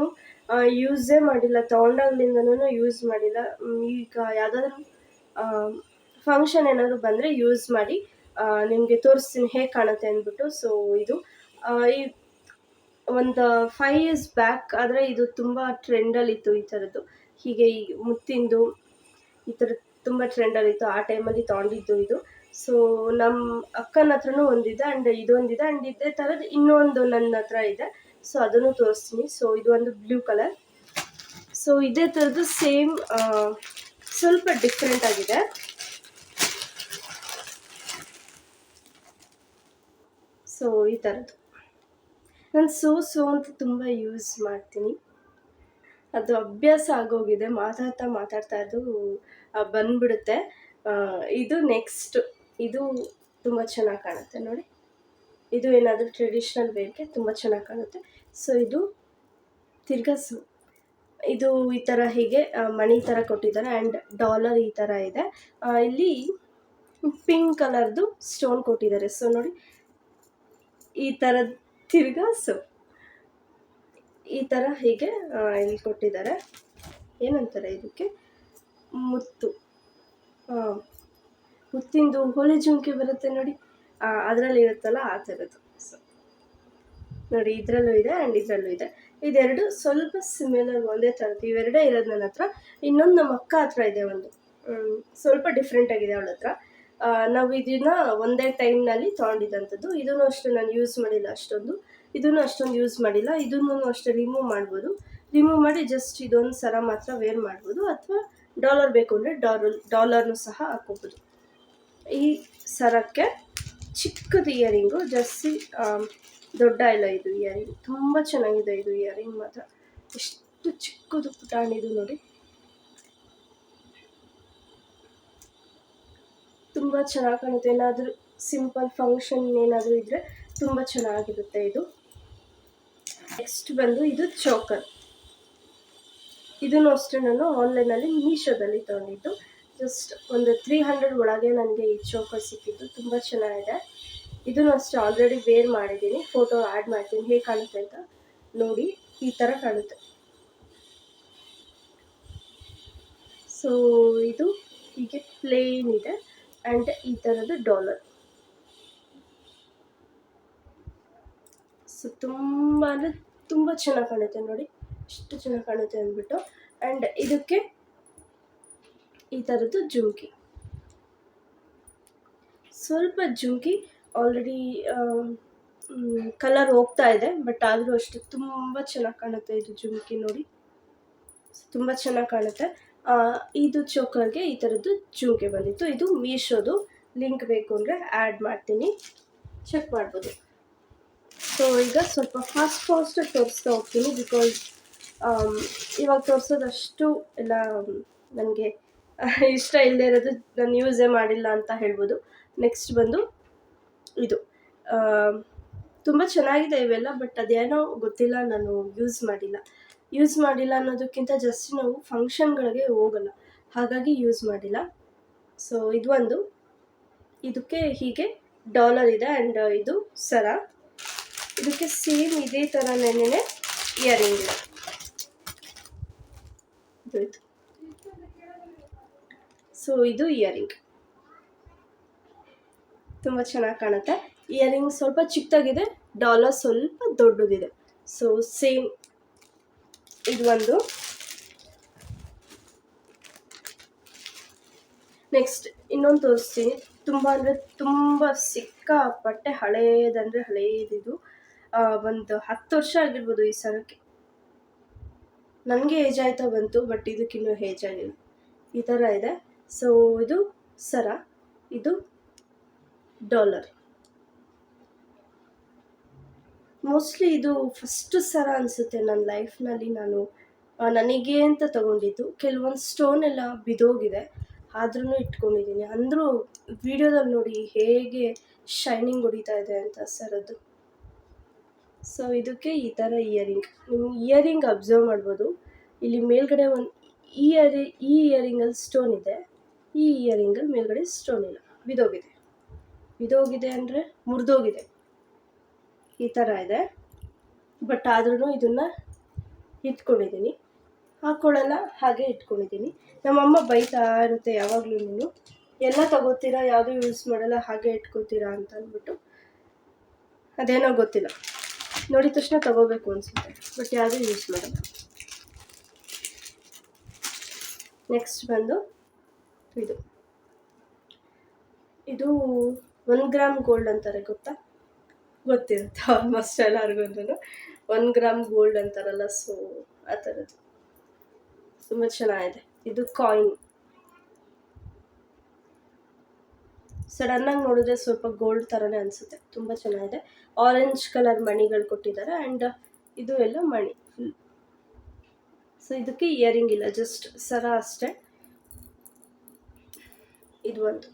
ಯೂಸೇ ಮಾಡಿಲ್ಲ, ತೊಗೊಂಡಾಗ್ಲಿಂದನೂ ಯೂಸ್ ಮಾಡಿಲ್ಲ. ಈಗ ಯಾವುದಾದ್ರೂ ಫಂಕ್ಷನ್ ಏನಾದರೂ ಬಂದರೆ ಯೂಸ್ ಮಾಡಿ ನಿಮಗೆ ತೋರಿಸ್ತೀನಿ ಹೇಗೆ ಕಾಣುತ್ತೆ ಅಂದ್ಬಿಟ್ಟು. ಸೊ ಇದು ಈ ಒಂದು 5 years ಬ್ಯಾಕ್ ಆದರೆ ಇದು ತುಂಬ ಟ್ರೆಂಡಲ್ಲಿತ್ತು. ಈ ಥರದ್ದು ಹೀಗೆ ಈ ಮುತ್ತಿಂದು ಈ ಥರದ್ದು ತುಂಬ ಟ್ರೆಂಡಲ್ಲಿತ್ತು. ಆ ಟೈಮಲ್ಲಿ ತೊಗೊಂಡಿದ್ದು ಇದು. ಸೊ ನಮ್ಮ ಅಕ್ಕನ ಹತ್ರನೂ ಒಂದಿದೆ, ಆ್ಯಂಡ್ ಇದೊಂದಿದೆ. ಆ್ಯಂಡ್ ಇದೇ ಥರದ್ದು ಇನ್ನೊಂದು ನನ್ನ ಹತ್ರ ಇದೆ, ಸೊ ಅದನ್ನು ತೋರಿಸ್ತೀನಿ. ಸೊ ಇದು ಒಂದು ಬ್ಲೂ ಕಲರ್. ಸೊ ಇದೇ ಥರದ್ದು ಸೇಮ್, ಸ್ವಲ್ಪ ಡಿಫ್ರೆಂಟ್ ಆಗಿದೆ. ಸೊ ಈ ಥರದ್ದು ನಾನು ಸೋ ಅಂತ ತುಂಬ ಯೂಸ್ ಮಾಡ್ತೀನಿ, ಅದು ಅಭ್ಯಾಸ ಆಗೋಗಿದೆ. ಮಾತಾಡ್ತಾ ಅದು ಬಂದ್ಬಿಡುತ್ತೆ. ಇದು ನೆಕ್ಸ್ಟ್, ಇದು ತುಂಬ ಚೆನ್ನಾಗಿ ಕಾಣುತ್ತೆ ನೋಡಿ. ಇದು ಏನಾದರೂ ಟ್ರೆಡಿಷ್ನಲ್ ವೇರ್ಗೆ ತುಂಬ ಚೆನ್ನಾಗಿ ಕಾಣುತ್ತೆ. ಸೊ ಇದು ತಿರ್ಗಸು, ಇದು ಈ ಥರ ಹೀಗೆ ಮಣಿ ಥರ ಕೊಟ್ಟಿದ್ದಾರೆ. ಆ್ಯಂಡ್ ಡಾಲರ್ ಈ ಥರ ಇದೆ. ಇಲ್ಲಿ ಪಿಂಕ್ ಕಲರ್ದು ಸ್ಟೋನ್ ಕೊಟ್ಟಿದ್ದಾರೆ. ಸೊ ನೋಡಿ, ಈ ಥರದ ತಿರ್ಗಾಸು ಈ ಥರ ಹೀಗೆ ಇಲ್ಲಿ ಕೊಟ್ಟಿದ್ದಾರೆ. ಏನಂತಾರೆ ಇದಕ್ಕೆ, ಮುತ್ತಿಂದು ಹೊಳೆ ಜುಮ್ಕಿ ಬರುತ್ತೆ ನೋಡಿ, ಅದರಲ್ಲಿ ಇರುತ್ತಲ್ಲ ಆ ಥರದ್ದು. ಸೊ ನೋಡಿ, ಇದರಲ್ಲೂ ಇದೆ ಆ್ಯಂಡ್ ಇದರಲ್ಲೂ ಇದೆ. ಇದೆರಡು ಸ್ವಲ್ಪ ಸಿಮಿಲರ್, ಒಂದೇ ಥರದ್ದು. ಇವೆರಡೇ ಇರೋದು ನನ್ನ ಹತ್ರ. ಇನ್ನೊಂದು ನಮ್ಮ ಅಕ್ಕ ಹತ್ರ ಇದೆ, ಒಂದು ಸ್ವಲ್ಪ ಡಿಫ್ರೆಂಟ್ ಆಗಿದೆ ಅವಳ ಹತ್ರ. ನಾವು ಇದನ್ನ ಒಂದೇ ಟೈಮ್ನಲ್ಲಿ ತೊಗೊಂಡಿದ್ದಂಥದ್ದು. ಇದನ್ನು ಅಷ್ಟು ನಾನು ಯೂಸ್ ಮಾಡಿಲ್ಲ ಅಷ್ಟೊಂದು, ಇದನ್ನು ಅಷ್ಟೊಂದು ಯೂಸ್ ಮಾಡಿಲ್ಲ. ಇದನ್ನು ಅಷ್ಟೇ ರಿಮೂವ್ ಮಾಡ್ಬೋದು. ರಿಮೂವ್ ಮಾಡಿ ಜಸ್ಟ್ ಇದೊಂದು ಸರ ಮಾತ್ರ ವೇರ್ ಮಾಡ್ಬೋದು, ಅಥವಾ ಡಾಲರ್ ಬೇಕು ಅಂದರೆ ಡಾಲರ್ನು ಸಹ ಹಾಕೋಬೋದು. ಈ ಸರಕ್ಕೆ ಚಿಕ್ಕದು ಇಯರಿಂಗು, ಜಾಸ್ತಿ ದೊಡ್ಡ ಇಲ್ಲ ಇದು ಇಯರಿಂಗ್. ತುಂಬ ಚೆನ್ನಾಗಿದೆ ಇದು ಇಯರಿಂಗ್ ಮಾತ್ರ, ಎಷ್ಟು ಚಿಕ್ಕದು ಪುಟಾಣಿದು ನೋಡಿ, ತುಂಬ ಚೆನ್ನಾಗಿ ಕಾಣುತ್ತೆ. ಏನಾದರೂ ಸಿಂಪಲ್ ಫಂಕ್ಷನ್ ಏನಾದರೂ ಇದ್ದರೆ ತುಂಬ ಚೆನ್ನಾಗಿರುತ್ತೆ ಇದು. ನೆಕ್ಸ್ಟ್ ಬಂದು ಇದು ಚೋಕರ್. ಇದನ್ನು ಅಷ್ಟೇ ನಾನು ಆನ್ಲೈನಲ್ಲಿ ಮೀಶೋದಲ್ಲಿ ತೊಗೊಂಡಿದ್ದು. ಜಸ್ಟ್ ಒಂದು 300 ಒಳಗೆ ನನಗೆ ಈ ಚೋಕರ್ ಸಿಕ್ಕಿದ್ದು, ತುಂಬ ಚೆನ್ನಾಗಿದೆ. ಇದನ್ನು ಅಷ್ಟೇ ಆಲ್ರೆಡಿ ವೇರ್ ಮಾಡಿದ್ದೀನಿ, ಫೋಟೋ ಆ್ಯಡ್ ಮಾಡ್ತೀನಿ ಹೇಗೆ ಕಾಣುತ್ತೆ ಅಂತ ನೋಡಿ. ಈ ಥರ ಕಾಣುತ್ತೆ. ಸೊ ಇದು ಹೀಗೆ ಪ್ಲೇನ್ ಇದೆ. ಆ್ಯಂಡ್ ಈ ಥರದ್ದು ಡಾಲರ್. ಸೊ ತುಂಬ ಅಂದರೆ ತುಂಬ ಚೆನ್ನಾಗಿ ಕಾಣುತ್ತೆ ನೋಡಿ, ಎಷ್ಟು ಚೆನ್ನಾಗಿ ಕಾಣುತ್ತೆ ಅಂದ್ಬಿಟ್ಟು. ಆ್ಯಂಡ್ ಇದಕ್ಕೆ ಈ ಥರದ್ದು ಜುಮ್ಕಿ, ಸ್ವಲ್ಪ ಜುಮ್ಕಿ ಆಲ್ರೆಡಿ ಕಲರ್ ಹೋಗ್ತಾ ಇದೆ, ಬಟ್ ಆದರೂ ಅಷ್ಟು ತುಂಬ ಚೆನ್ನಾಗಿ ಕಾಣುತ್ತೆ ಇದು ಜುಮ್ಕಿ ನೋಡಿ, ತುಂಬ ಚೆನ್ನಾಗಿ ಕಾಣುತ್ತೆ. ಇದು ಚೋಕರ್ಗೆ ಈ ಥರದ್ದು ಜುಮ್ಕಿ ಬಂದಿತ್ತು. ಇದು ಮೀಶೋದು, ಲಿಂಕ್ ಬೇಕು ಅಂದರೆ ಆ್ಯಡ್ ಮಾಡ್ತೀನಿ, ಚೆಕ್ ಮಾಡ್ಬೋದು. ಸೊ ಈಗ ಸ್ವಲ್ಪ ಫಾಸ್ಟಾಗಿ ತೋರಿಸ್ತಾ ಹೋಗ್ತೀನಿ, ಬಿಕಾಸ್ ಇವಾಗ ತೋರಿಸೋದಷ್ಟು ಎಲ್ಲ ನನಗೆ ಇಷ್ಟ ಇಲ್ಲದೆ ಇರೋದು, ನಾನು ಯೂಸೇ ಮಾಡಿಲ್ಲ ಅಂತ ಹೇಳ್ಬೋದು. ನೆಕ್ಸ್ಟ್ ಬಂದು ಇದು ತುಂಬ ಚೆನ್ನಾಗಿದೆ ಇವೆಲ್ಲ, ಬಟ್ ಅದೇನೋ ಗೊತ್ತಿಲ್ಲ, ನಾನು ಯೂಸ್ ಮಾಡಿಲ್ಲ ಅನ್ನೋದಕ್ಕಿಂತ ಜಸ್ಟ್ ನಾವು ಫಂಕ್ಷನ್ಗಳಿಗೆ ಹೋಗಲ್ಲ, ಹಾಗಾಗಿ ಯೂಸ್ ಮಾಡಿಲ್ಲ. ಸೊ ಇದು ಒಂದು, ಇದಕ್ಕೆ ಹೀಗೆ ಡಾಲರ್ ಇದೆ. ಆ್ಯಂಡ್ ಇದು ಸರ, ಇದಕ್ಕೆ ಸೇಮ್ ಇದೇ ಥರನೇ ಇಯರಿಂಗ್ ಇದೆ. ಇದು ಸೊ ಇದು ಇಯರಿಂಗ್ ತುಂಬ ಚೆನ್ನಾಗಿ ಕಾಣುತ್ತೆ. ಇಯರಿಂಗ್ ಸ್ವಲ್ಪ ಚಿಕ್ಕದಾಗಿದೆ, ಡಾಲರ್ ಸ್ವಲ್ಪ ದೊಡ್ಡದಿದೆ. ಸೊ ಸೇಮ್ ಇದು ಒಂದು. ನೆಕ್ಸ್ಟ್ ಇನ್ನೊಂದು ತೋರಿಸ್ತೀನಿ. ತುಂಬ ಅಂದರೆ ತುಂಬ ಸಿಕ್ಕಾಪಟ್ಟೆ ಹಳೇದಂದರೆ ಹಳೇದಿದು. ಒಂದು 10 ವರ್ಷ ಆಗಿರ್ಬೋದು ಈ ಸರಕ್ಕೆ. ನನಗೆ ಏಜ್ ಆಯ್ತಾ ಬಂತು, ಬಟ್ ಇದಕ್ಕಿನ್ನೂ ಏಜ್ ಆಗಿಲ್ಲ. ಈ ಥರ ಇದೆ. ಸೊ ಇದು ಸರ, ಇದು ಡಾಲರ್. ಮೋಸ್ಟ್ಲಿ ಇದು ಫಸ್ಟ್ ಸರ ಅನಿಸುತ್ತೆ ನನ್ನ ಲೈಫ್ನಲ್ಲಿ ನಾನು ನನಗೆ ಅಂತ ತಗೊಂಡಿದ್ದು. ಕೆಲವೊಂದು ಸ್ಟೋನ್ ಎಲ್ಲ ಬಿದೋಗಿದೆ, ಆದ್ರೂ ಇಟ್ಕೊಂಡಿದ್ದೀನಿ. ಅಂದರೂ ವಿಡಿಯೋದಲ್ಲಿ ನೋಡಿ ಹೇಗೆ ಶೈನಿಂಗ್ ಹೊಡಿತಾ ಇದೆ ಅಂತ ಸರದ್ದು. ಸೊ ಇದಕ್ಕೆ ಈ ಥರ ಇಯರಿಂಗ್. ನೀವು ಇಯರಿಂಗ್ ಅಬ್ಸರ್ವ್ ಮಾಡ್ಬೋದು. ಇಲ್ಲಿ ಮೇಲ್ಗಡೆ ಒಂದು ಈ ಇಯರಿಂಗಲ್ಲಿ ಸ್ಟೋನ್ ಇದೆ, ಈ ಇಯರಿಂಗಲ್ಲಿ ಮೇಲ್ಗಡೆ ಸ್ಟೋನ್ ಇಲ್ಲ, ಬಿದೋಗಿದೆ ಅಂದರೆ ಮುರಿದೋಗಿದೆ. ಈ ಥರ ಇದೆ. ಬಟ್ ಆದ್ರೂ ಇದನ್ನು ಇಟ್ಕೊಂಡಿದ್ದೀನಿ, ಹಾಕ್ಕೊಳ್ಳಲ್ಲ, ಹಾಗೆ ಇಟ್ಕೊಂಡಿದ್ದೀನಿ. ನಮ್ಮಮ್ಮ ಬೈತಾ ಇರುತ್ತೆ ಯಾವಾಗಲೂ, ನೀನು ಎಲ್ಲ ತಗೋತೀರಾ, ಯಾವುದೂ ಯೂಸ್ ಮಾಡಲ್ಲ, ಹಾಗೆ ಇಟ್ಕೋತೀರಾ ಅಂತ ಅಂದ್ಬಿಟ್ಟು. ಅದೇನೋ ಗೊತ್ತಿಲ್ಲ, ನೋಡಿದ ತಕ್ಷಣ ತಗೋಬೇಕು ಅನಿಸುತ್ತೆ, ಬಟ್ ಯಾವುದೂ ಯೂಸ್ ಮಾಡಲ್ಲ. ನೆಕ್ಸ್ಟ್ ಬಂದು ಇದು 1 ಗ್ರಾಮ್ ಗೋಲ್ಡ್ ಅಂತಾರೆ, ಗೊತ್ತಿರುತ್ತೆ ಆಲ್ಮೋಸ್ಟ್ ಎಲ್ಲರಿಗೂ. 1 ಗ್ರಾಮ್ ಗೋಲ್ಡ್ ಅಂತಾರಲ್ಲ, ಸೊ ಆ ಥರದ್ದು ತುಂಬ ಚೆನ್ನಾಗಿದೆ. ಇದು ಕಾಯಿನ್. ಸಡನ್ನಾಗಿ ನೋಡಿದ್ರೆ ಸ್ವಲ್ಪ ಗೋಲ್ಡ್ ಥರನೇ ಅನಿಸುತ್ತೆ, ತುಂಬ ಚೆನ್ನಾಗಿದೆ. ಆರೆಂಜ್ ಕಲರ್ ಮಣಿಗಳು ಕೊಟ್ಟಿದ್ದಾರೆ, ಆ್ಯಂಡ್ ಇದು ಎಲ್ಲ ಮಣಿ. ಸೊ ಇದಕ್ಕೆ ಇಯರಿಂಗ್ ಇಲ್ಲ, ಜಸ್ಟ್ ಸರ ಅಷ್ಟೇ. ಇದು ಒಂದು.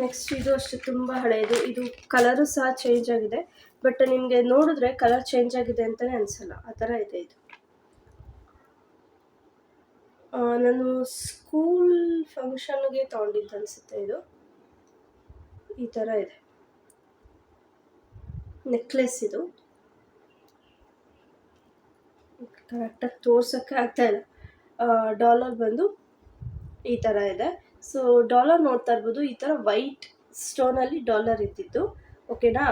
ನೆಕ್ಸ್ಟ್ ಇದು ಅಷ್ಟೇ ತುಂಬ ಹಳೆಯದು. ಇದು ಕಲರು ಸಹ ಚೇಂಜ್ ಆಗಿದೆ, ಬಟ್ ನಿಮಗೆ ನೋಡಿದ್ರೆ ಕಲರ್ ಚೇಂಜ್ ಆಗಿದೆ ಅಂತಲೇ ಅನಿಸಲ್ಲ, ಆ ಥರ ಇದೆ ಇದು. ನಾನು ಸ್ಕೂಲ್ ಫಂಕ್ಷನ್ಗೆ ತೊಗೊಂಡಿದ್ದು ಅನಿಸುತ್ತೆ ಇದು. ಈ ಥರ ಇದೆ ನೆಕ್ಲೆಸ್. ಇದು ಕರೆಕ್ಟಾಗಿ ತೋರ್ಸೋಕ್ಕೆ ಆಗ್ತಾಯಿಲ್ಲ. ಡಾಲರ್ ಬಂದು ಈ ಥರ ಇದೆ. ಸೊ ಡಾಲರ್ ನೋಡ್ತಾ ಇರ್ಬೋದು, ಈ ಥರ ವೈಟ್ ಸ್ಟೋನಲ್ಲಿ ಡಾಲರ್ ಇದ್ದಿದ್ದು, ಓಕೆನಾ.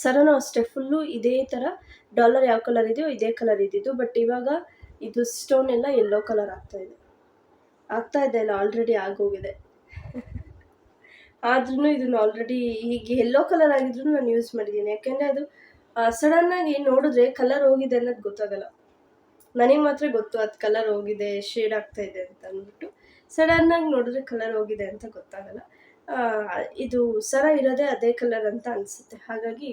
ಸರನೂ ಅಷ್ಟೇ ಫುಲ್ಲು ಇದೇ ಥರ ಡಾಲರ್ ಯಾವ ಕಲರ್ ಇದೆಯೋ ಇದೇ ಕಲರ್ ಇದ್ದಿದ್ದು. ಬಟ್ ಇವಾಗ ಇದು ಸ್ಟೋನ್ ಎಲ್ಲ ಯೆಲ್ಲೋ ಕಲರ್ ಆಗ್ತಾ ಇದೆ ಅಲ್ಲ, ಆಲ್ರೆಡಿ ಆಗೋಗಿದೆ. ಆದ್ರೂ ಇದನ್ನು ಆಲ್ರೆಡಿ ಈಗ ಯೆಲ್ಲೋ ಕಲರ್ ಆಗಿದ್ರು ನಾನು ಯೂಸ್ ಮಾಡಿದ್ದೀನಿ, ಯಾಕೆಂದರೆ ಅದು ಸಡನ್ನಾಗಿ ನೋಡಿದ್ರೆ ಕಲರ್ ಹೋಗಿದೆ ಅನ್ನೋದು ಗೊತ್ತಾಗಲ್ಲ. ನನಗೆ ಮಾತ್ರ ಗೊತ್ತು ಅದು ಕಲರ್ ಹೋಗಿದೆ, ಶೇಡ್ ಆಗ್ತಾ ಇದೆ ಅಂತ ಅಂದ್ಬಿಟ್ಟು. ಸಡನ್ನಾಗಿ ನೋಡಿದ್ರೆ ಕಲರ್ ಹೋಗಿದೆ ಅಂತ ಗೊತ್ತಾಗಲ್ಲ. ಇದು ಸರ ಇರೋದೇ ಅದೇ ಕಲರ್ ಅಂತ ಅನಿಸುತ್ತೆ. ಹಾಗಾಗಿ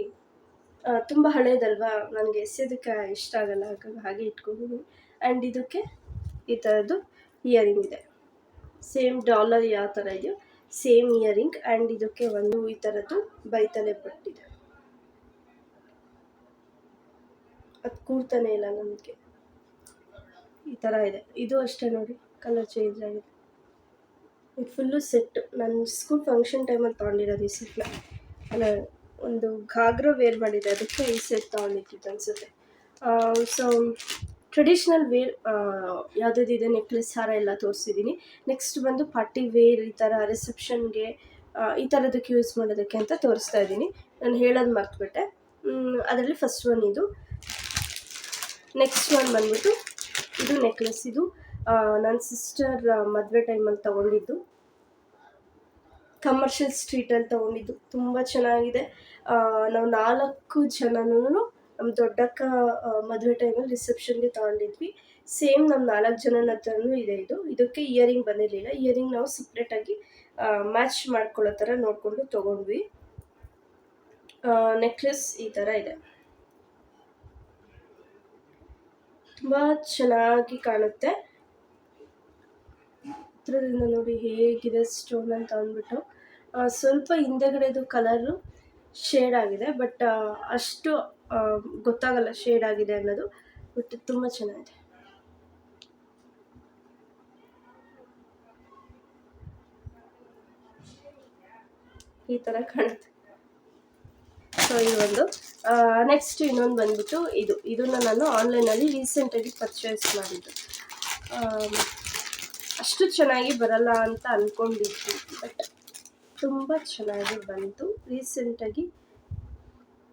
ತುಂಬ ಹಳೇದಲ್ವಾ, ನನಗೆ ಎಸೆಯೋದಕ್ಕೆ ಇಷ್ಟ ಆಗಲ್ಲ, ಹಾಗೆ ಇಟ್ಕೊಂಡಿದ್ದೀನಿ. ಆ್ಯಂಡ್ ಇದಕ್ಕೆ ಈ ಥರದ್ದು ಇಯರಿಂಗ್ ಇದೆ, ಸೇಮ್ ಡಾಲರ್ ಯಾವ ಥರ ಇದೆಯೋ ಸೇಮ್ ಇಯರಿಂಗ್. ಆ್ಯಂಡ್ ಇದಕ್ಕೆ ಒಂದು ಈ ಥರದ್ದು ಬೈತಲೆ ಪಟ್ಟಿದೆ, ಅದು ಕೂರ್ತಾನೆ ಇಲ್ಲ ನನಗೆ. ಈ ಥರ ಇದೆ. ಇದು ಅಷ್ಟೇ ನೋಡಿ, ಕಲರ್ ಚೇಂಜ್ ಆಗಿದೆ. ಇದು ಫುಲ್ಲು ಸೆಟ್ಟು. ನಾನು ಸ್ಕೂಲ್ ಫಂಕ್ಷನ್ ಟೈಮಲ್ಲಿ ತೊಗೊಂಡಿರೋದು ಈ ಸೆಟ್ನ. ಅಲ್ಲ, ಒಂದು ಘಾಗ್ರ ವೇರ್ ಮಾಡಿದೆ, ಅದಕ್ಕೆ ಈ ಸೆಟ್ ತೊಗೊಂಡಿದ್ದು ಅನಿಸುತ್ತೆ. ಸೊ ಟ್ರೆಡಿಷ್ನಲ್ ವೇರ್ ಯಾವುದಿದೆ, ನೆಕ್ಲೆಸ್ ಹಾರ ಎಲ್ಲ ತೋರಿಸಿದ್ದೀನಿ. ನೆಕ್ಸ್ಟ್ ಬಂದು ಪಾರ್ಟಿ ವೇರ್, ಈ ಥರ ರಿಸೆಪ್ಷನ್ಗೆ ಈ ಥರದಕ್ಕೆ ಯೂಸ್ ಮಾಡೋದಕ್ಕೆ ಅಂತ ತೋರಿಸ್ತಾ ಇದ್ದೀನಿ. ನಾನು ಹೇಳೋದು ಮರ್ತುಬಿಟ್ಟೆ. ಅದರಲ್ಲಿ ಫಸ್ಟ್ ಒನ್ ಇದು. ನೆಕ್ಸ್ಟ್ ಒನ್ ಬಂದ್ಬಿಟ್ಟು ಇದು ನೆಕ್ಲೆಸ್. ಇದು ನನ್ನ ಸಿಸ್ಟರ್ ಮದುವೆ ಟೈಮಲ್ಲಿ ತೊಗೊಂಡಿದ್ದು, ಕಮರ್ಷಿಯಲ್ ಸ್ಟ್ರೀಟಲ್ಲಿ ತೊಗೊಂಡಿದ್ದು. ತುಂಬ ಚೆನ್ನಾಗಿದೆ. ನಾವು 4 ಜನನೂ ನಮ್ಮ ದೊಡ್ಡಕ್ಕ ಮದುವೆ ಟೈಮಲ್ಲಿ ರಿಸೆಪ್ಷನ್ಗೆ ತೊಗೊಂಡಿದ್ವಿ. ಸೇಮ್ ನಮ್ಮ 4 ಜನನ ಹತ್ರನೂ ಇದೆ ಇದು. ಇದಕ್ಕೆ ಇಯರಿಂಗ್ ಬಂದಿರಲಿಲ್ಲ. ಇಯರಿಂಗ್ ನಾವು ಸಪ್ರೇಟಾಗಿ ಮ್ಯಾಚ್ ಮಾಡ್ಕೊಳ್ಳೋ ಥರ ನೋಡಿಕೊಂಡು ತೊಗೊಂಡ್ವಿ. ನೆಕ್ಲೆಸ್ ಈ ಥರ ಇದೆ, ತುಂಬ ಚೆನ್ನಾಗಿ ಕಾಣುತ್ತೆ. ಹತ್ರದಿಂದ ನೋಡಿ ಹೇಗಿದೆ ಸ್ಟೋನ್ ಅಂತ ಅಂದ್ಬಿಟ್ಟು. ಸ್ವಲ್ಪ ಹಿಂದೆಗಡೆದು ಕಲರು ಶೇಡ್ ಆಗಿದೆ, ಬಟ್ ಅಷ್ಟು ಗೊತ್ತಾಗಲ್ಲ ಶೇಡ್ ಆಗಿದೆ ಅನ್ನೋದು. ಬಟ್ ತುಂಬ ಚೆನ್ನಾಗಿದೆ. ಈ ಥರ ಕಾಣುತ್ತೆ. ಸೊ ಇದು ಒಂದು. ನೆಕ್ಸ್ಟ್ ಇನ್ನೊಂದು ಬಂದ್ಬಿಟ್ಟು ಇದನ್ನು ನಾನು ಆನ್ಲೈನಲ್ಲಿ ರೀಸೆಂಟಾಗಿ ಪರ್ಚೇಸ್ ಮಾಡಿದ್ದು. ಅಷ್ಟು ಚೆನ್ನಾಗಿ ಬರಲ್ಲ ಅಂತ ಅಂದ್ಕೊಂಡಿದ್ವಿ, ಬಟ್ ತುಂಬ ಚೆನ್ನಾಗಿ ಬಂತು. ರೀಸೆಂಟಾಗಿ